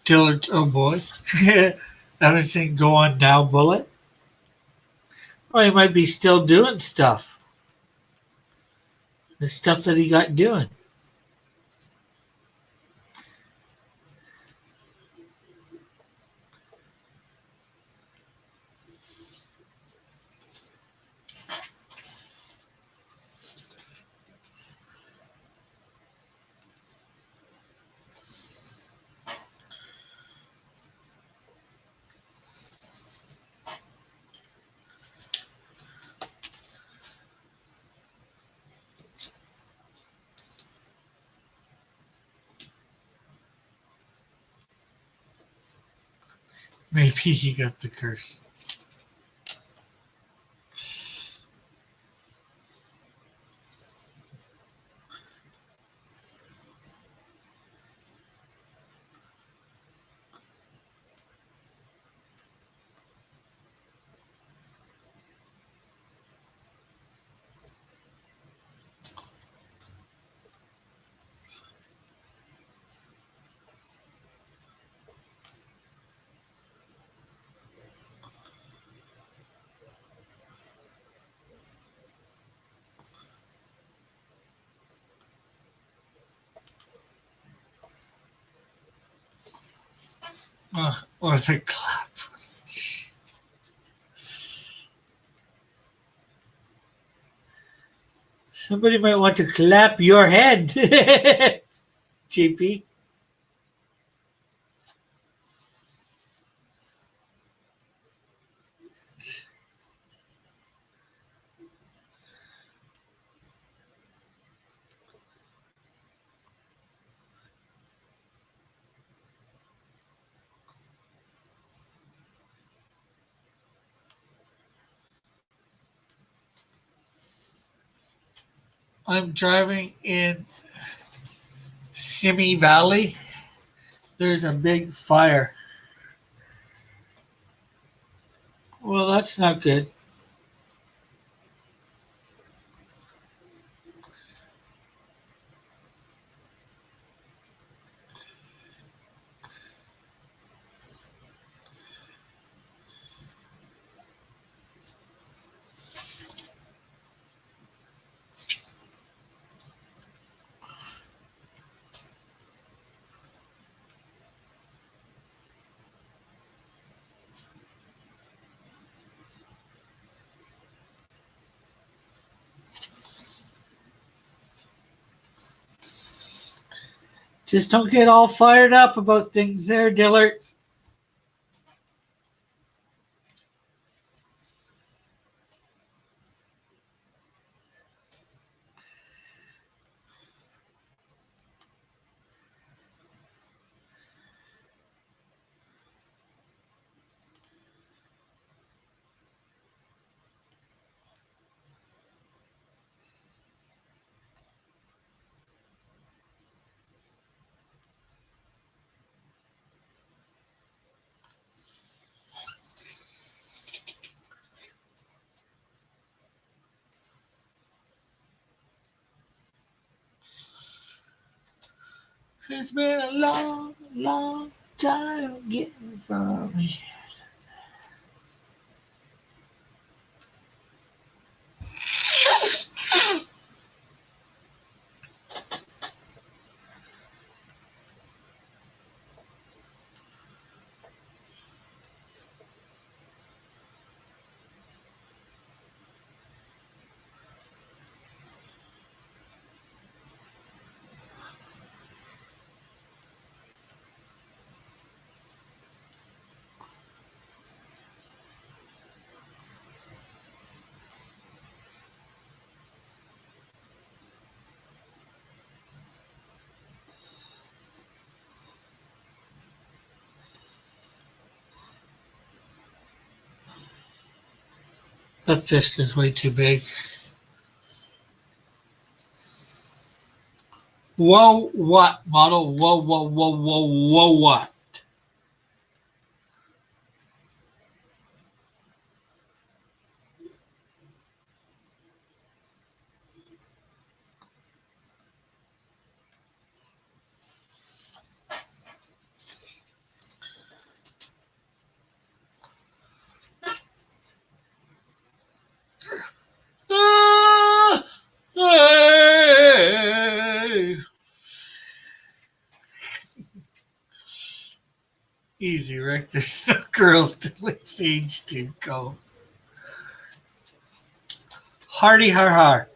Dillard, oh boy. I haven't seen Go On Now Bullet. Well, he might be still doing stuff. The stuff that he got doing. Maybe he got the curse. Or the clap. Somebody might want to clap your head, JP. I'm driving in Simi Valley. There's a big fire. Well, that's not good. Just don't get all fired up about things there, Dillard. It's been a long, long time getting from here. The fist is way too big. Whoa, what, model? Whoa, whoa, whoa, whoa, whoa, what? Ah, hey. Easy, Rick. There's no girls to this age to go. Hardy har har.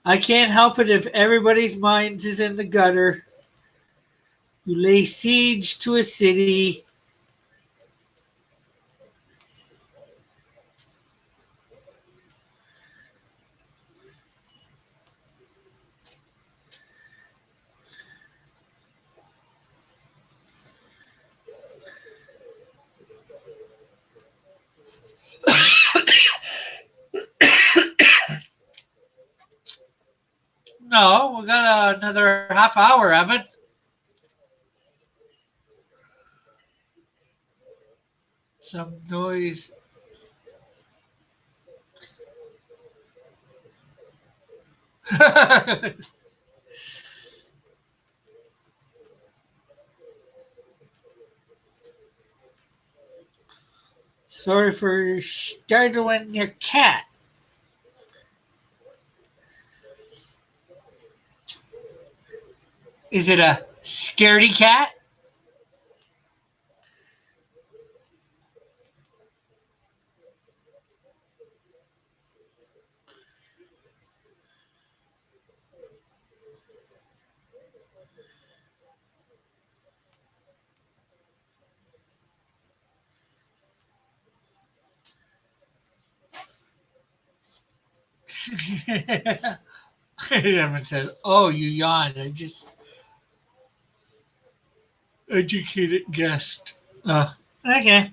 I can't help it if everybody's minds is in the gutter. You lay siege to a city. No, we got another half hour of it. Some noise. Sorry for startling your cat. Is it a scaredy cat? Evan says, "Oh, you yawned. I just educated guest." Okay.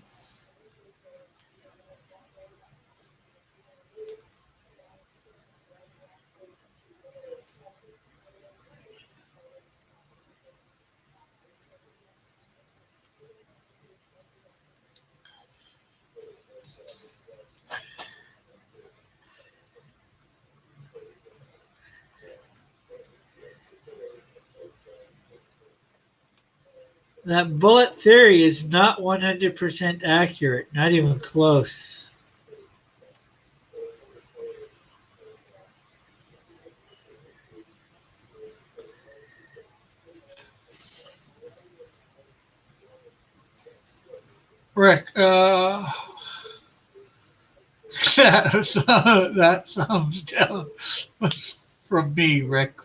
That bullet theory is not 100% accurate, not even close. Rick, that thumbs down from me, Rick.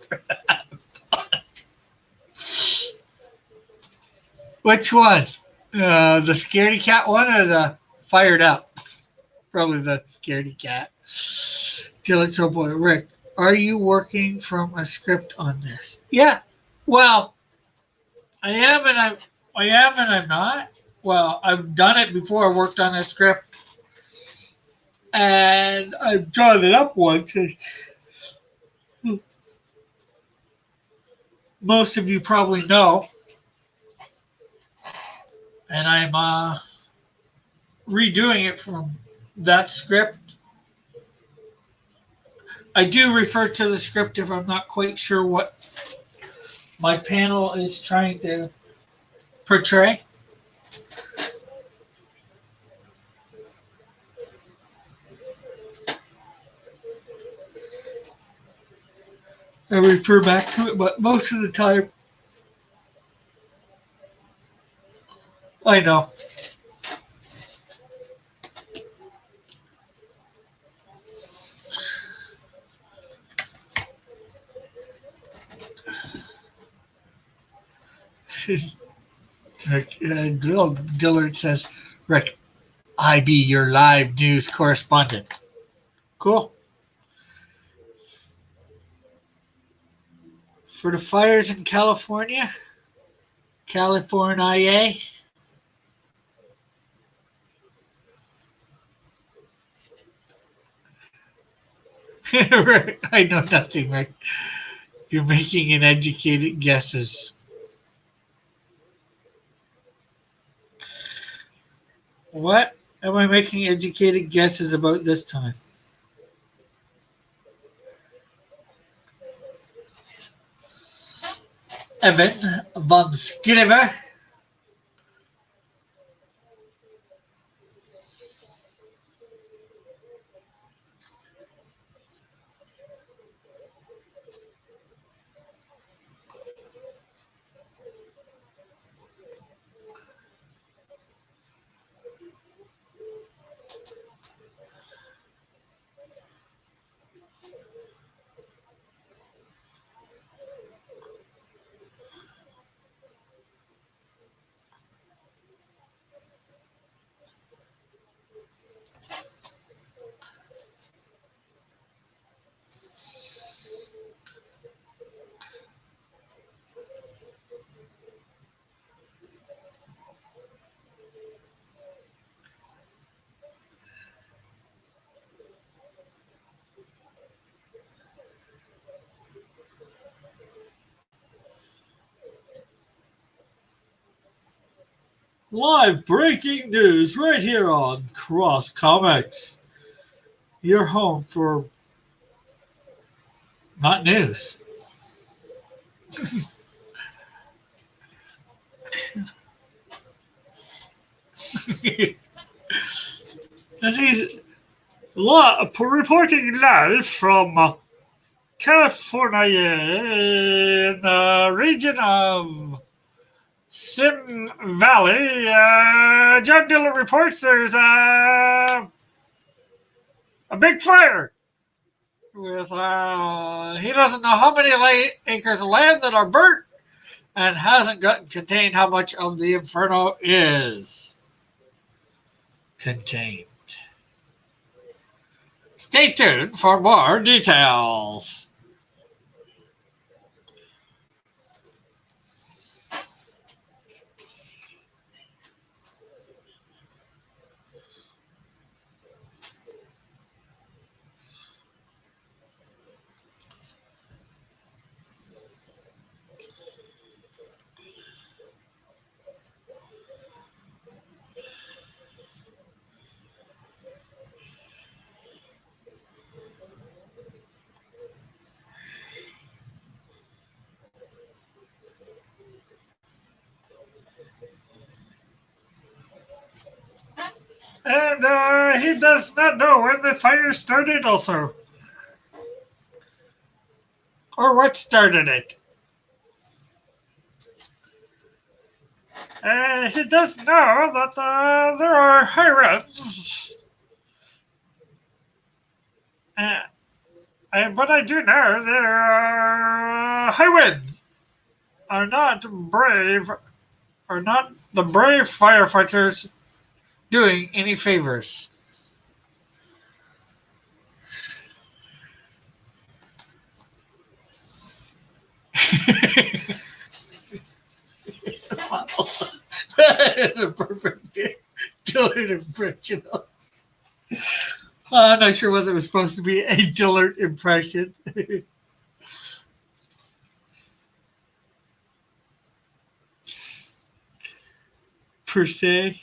Which one? The scaredy cat one or the fired up? Probably the scaredy cat. Dylan, oh boy, Rick, are you working from a script on this? Yeah. Well, I am and I'm not. Well, I've done it before. I worked on a script, and I've drawn it up once. Most of you probably know, and I'm redoing it from that script. I do refer to the script if I'm not quite sure what my panel is trying to portray. I refer back to it, but most of the time, I know. Dillard says, Rick, I be your live news correspondent. Cool. For the fires in California, California. Rick, I know nothing, Rick. You're making an educated guesses. What am I making educated guesses about this time? Evan von Skiniver. Live breaking news right here on Cross Comics. Your home for not news. And he's reporting live from California in the region of Sim Valley. John Dillon reports there's a big fire with he doesn't know how many acres of land that are burnt and hasn't gotten contained how much of the inferno is contained. Stay tuned for more details. And he does not know when the fire started also. Or what started it. He does know that there are high winds. But I do know there are high winds are not brave are not the brave firefighters doing any favors. That is a perfect Dillard impression. I'm not sure whether it was supposed to be a Dillard impression. Per se.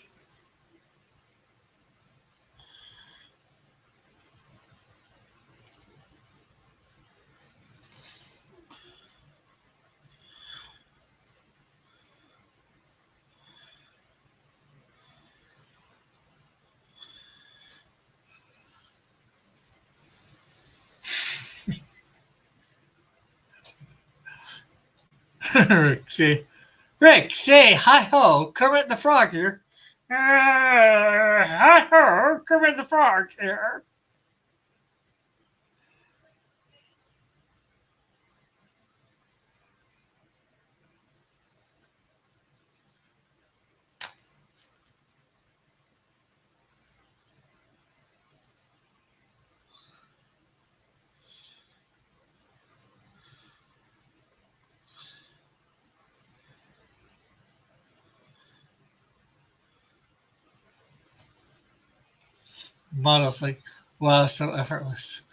Rick, say hi ho, Kermit the Frog here. Hi ho, Kermit the Frog here. Model's like, wow, so effortless.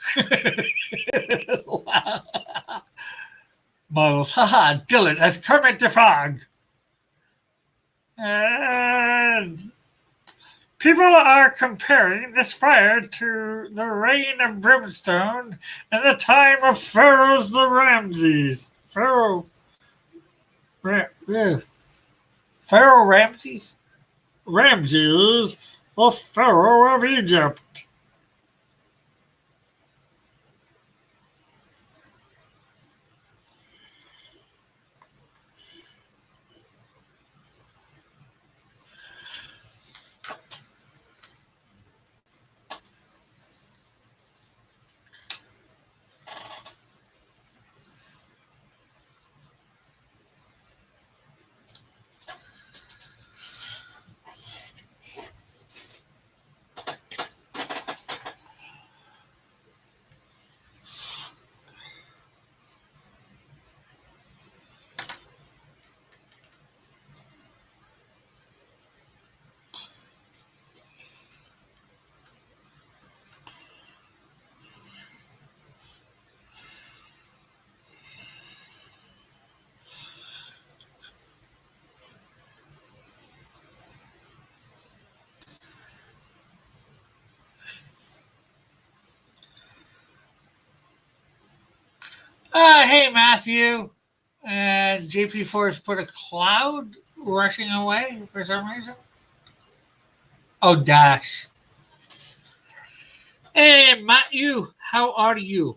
Wow. Models, haha, Dillard as Kermit the Frog. And people are comparing this fire to the rain of brimstone and the time of Pharaoh's the Ramses. Pharaoh Ramses? Ramses, the Pharaoh of Egypt. Hey, Matthew. And JP Force put a cloud rushing away for some reason. Oh, Dash. Hey, Matthew. How are you?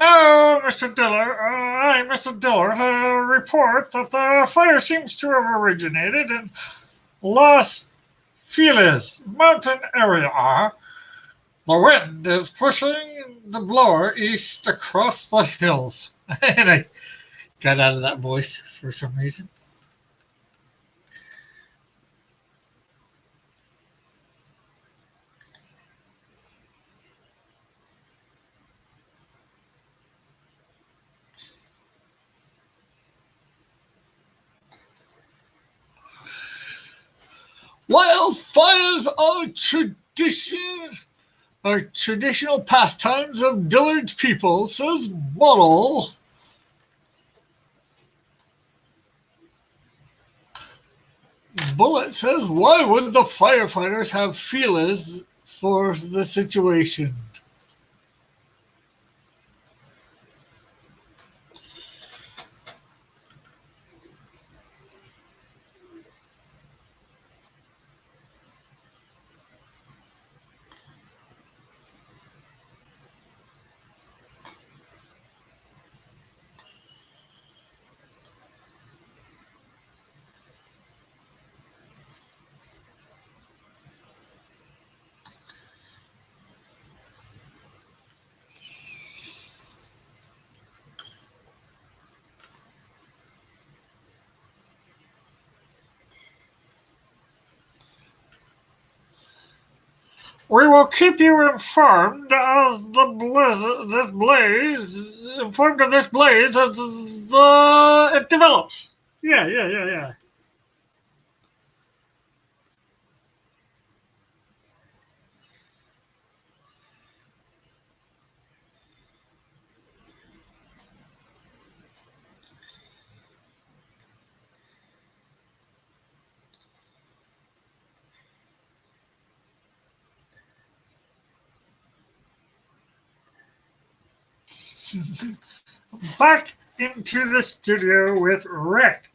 No, Mr. Dillard. Mr. Dillard, report that the fire seems to have originated in Los Feliz mountain area. The wind is pushing the blower east across the hills. And I got out of that voice for some reason. Wildfires are traditional pastimes of Dillard's people, says Model. Bullet says, why would the firefighters have for the situation. We will keep you informed as this blaze, informed of this blaze as it develops. Yeah. Back into the studio with Rick.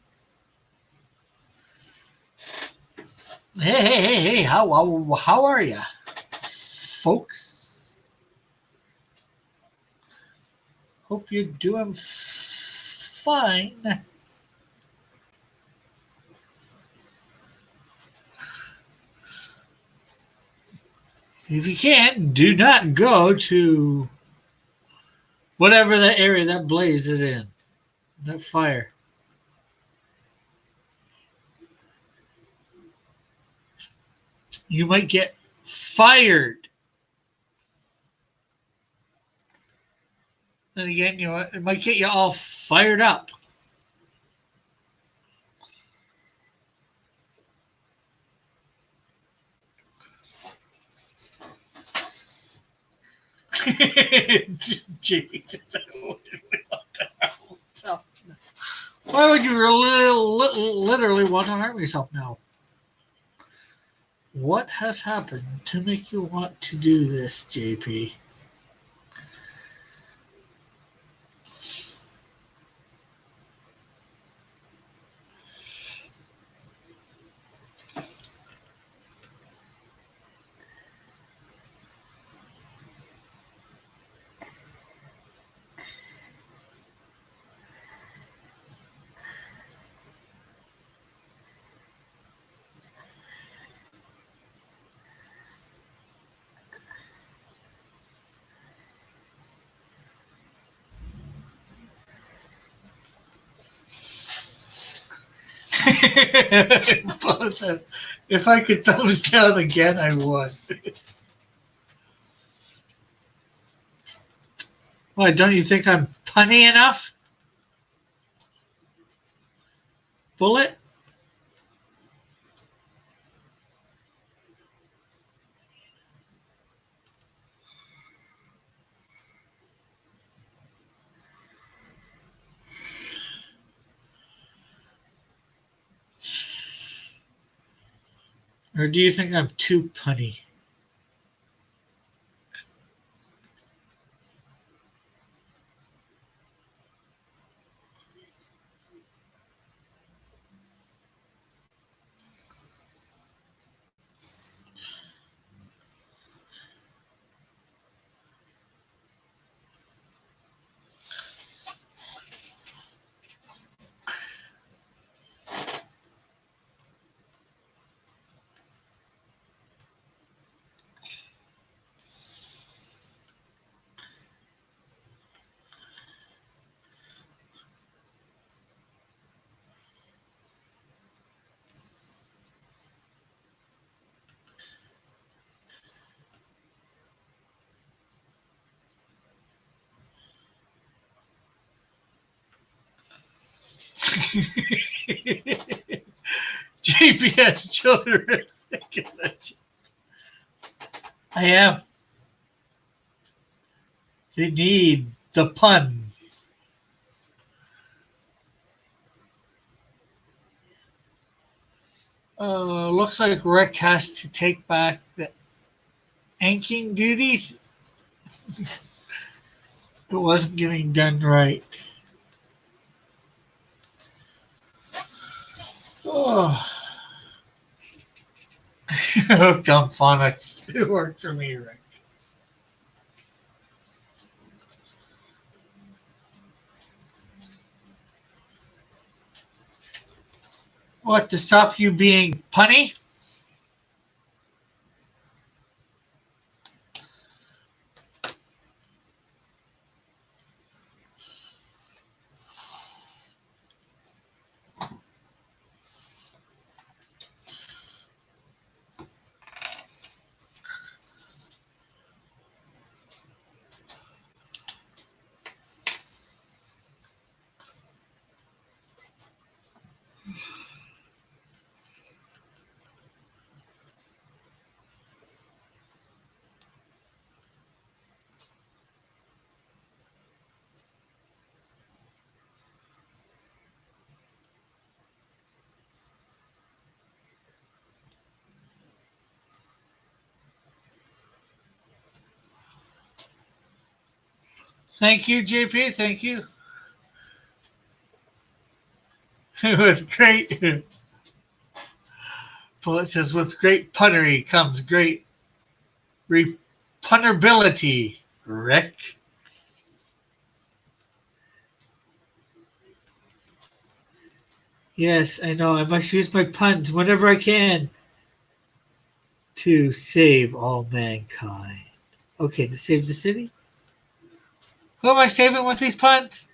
Hey, how are you, folks? Hope you're doing fine. If you can, do not go to whatever that area that blaze is in, that fire. You might get fired. And again, it might get you all fired up. JP says, why would you literally want to harm yourself now? What has happened to make you want to do this, JP? If I could thumbs down again, I would. Why, don't you think I'm punny enough? Bullet? Or do you think I'm too punny? GPS children. I am. They need the pun. Looks like Rick has to take back the Anking duties. It wasn't getting done right. Oh. Hooked on phonics. It worked for me, Rick. What, to stop you being punny? Thank you, JP. Thank you. With great, Bullet says, with great puttery comes great punnerability, Rick. Yes, I know. I must use my puns whenever I can to save all mankind. Okay, to save the city? Who am I saving with these puns?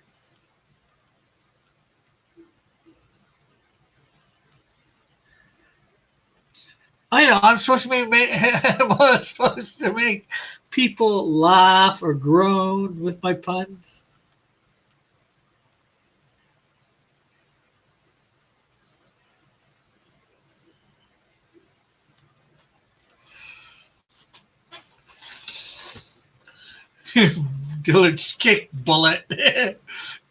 I know. I'm supposed to I'm supposed to make people laugh or groan with my puns. Dude, kick Bullet.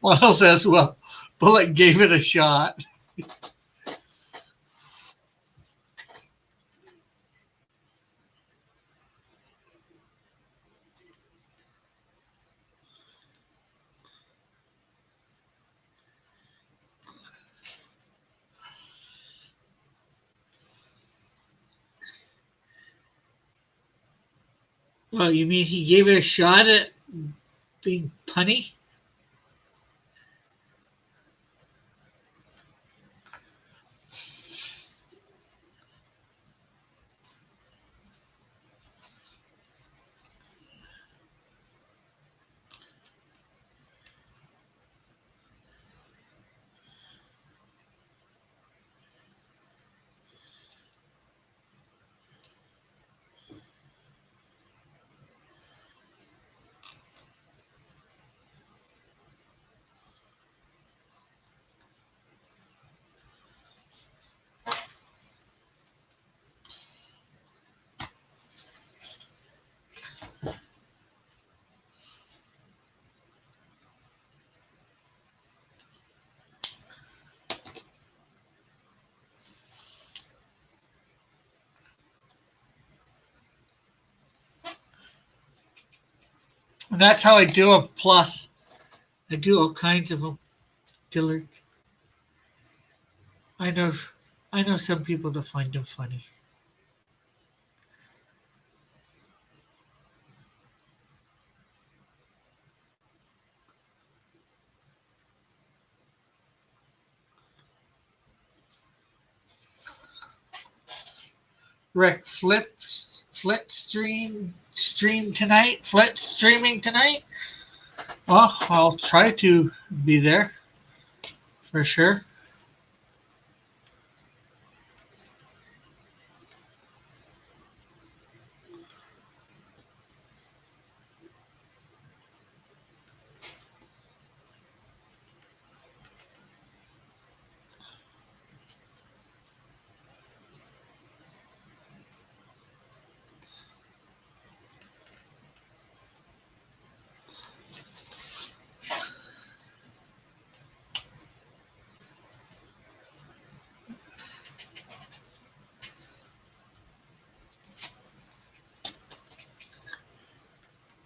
Model says, well, Bullet gave it a shot. Well, you mean he gave it a shot at being punny? And that's how I do them. Plus, I do all kinds of them, Dillard. I know, I know some people that find them funny. Rick, Flit stream tonight. Flit streaming tonight. Well, I'll try to be there for sure.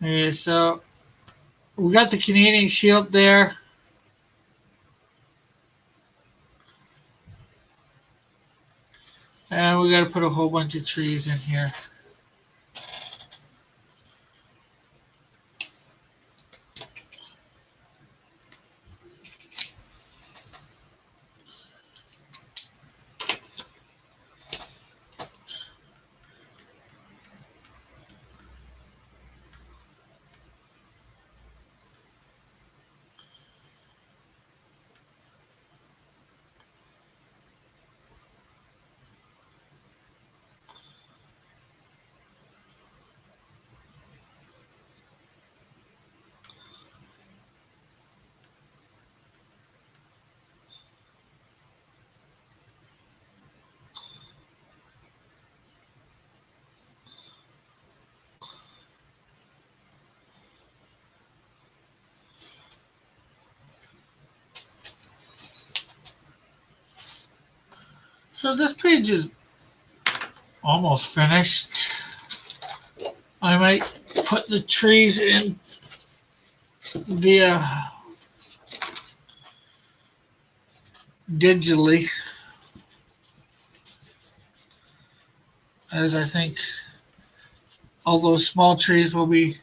Okay, so we got the Canadian Shield there. And we got to put a whole bunch of trees in here. So this page is almost finished. I might put the trees in via digitally, as I think all those small trees will be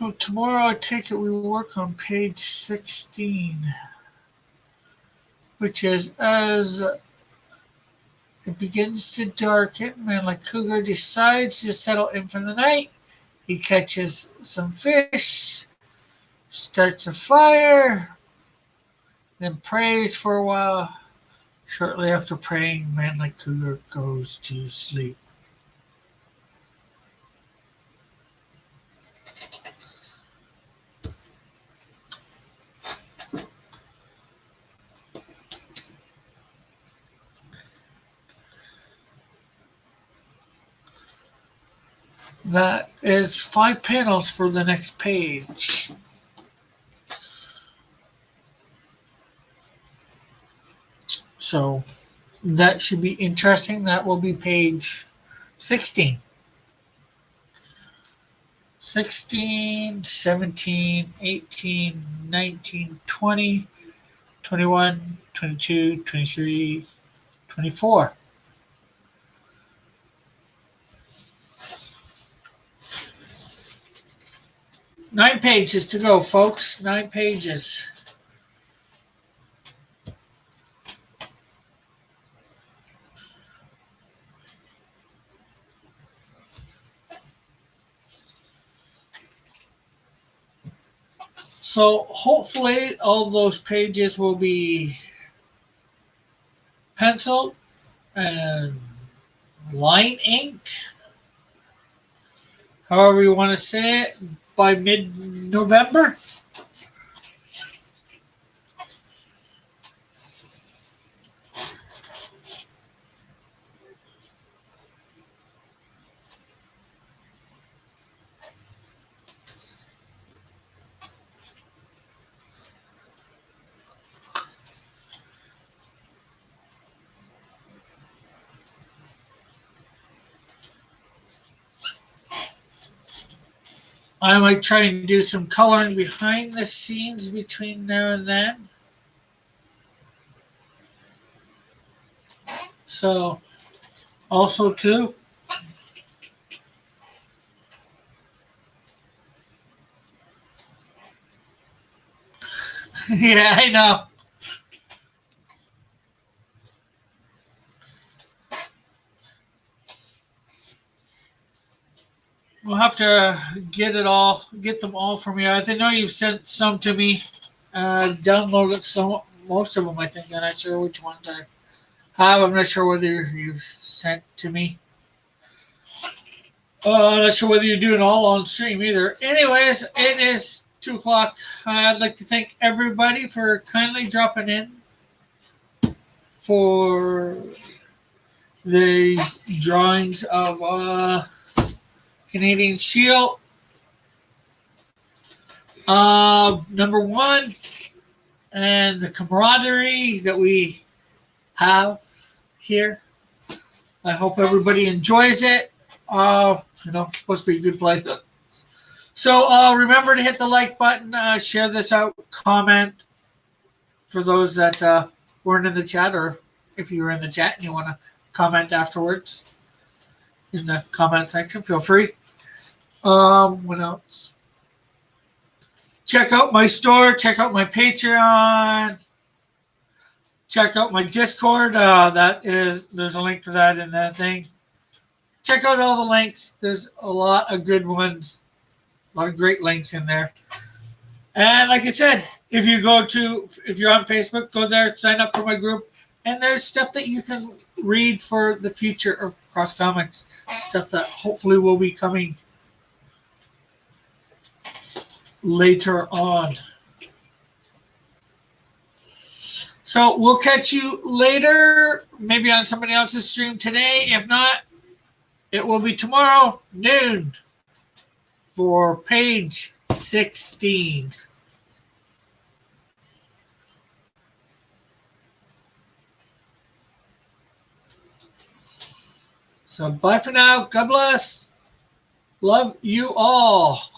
So tomorrow I take it we work on page 16, which is as it begins to darken, man like Cougar decides to settle in for the night. He catches some fish, starts a fire, then prays for a while. Shortly after praying, man like Cougar goes to sleep. That is 5 panels for the next page. So that should be interesting. That will be page 16. 16, 17, 18, 19, 20, 21, 22, 23, 24. Nine pages to go, folks. 9 pages. So hopefully all those pages will be penciled and line inked, however you want to say it, by mid-November. I might try and do some coloring behind the scenes between now and then. So, also too, yeah, I know. We'll have to get them all from you. I know you've sent some to me. Downloaded some, most of them, I think. I'm not sure which ones I have. I'm not sure whether you've sent to me. I'm not sure whether you're doing all on stream either. Anyways, it is 2 o'clock. I'd like to thank everybody for kindly dropping in for these drawings of Canadian Shield. Number one, and the camaraderie that we have here. I hope everybody enjoys it. It's supposed to be a good place. So remember to hit the like button, share this out, comment for those that weren't in the chat, or if you were in the chat and you want to comment afterwards in the comment section, feel free. What else? Check out my store. Check out my Patreon. Check out my Discord. There's a link for that in that thing. Check out all the links. There's a lot of good ones. A lot of great links in there. And like I said, if you're on Facebook, go there, sign up for my group. And there's stuff that you can read for the future of Cross Comics. Stuff that hopefully will be coming later on. So we'll catch you later, maybe on somebody else's stream today. If not, it will be tomorrow, noon, for page 16. So bye for now. God bless. Love you all.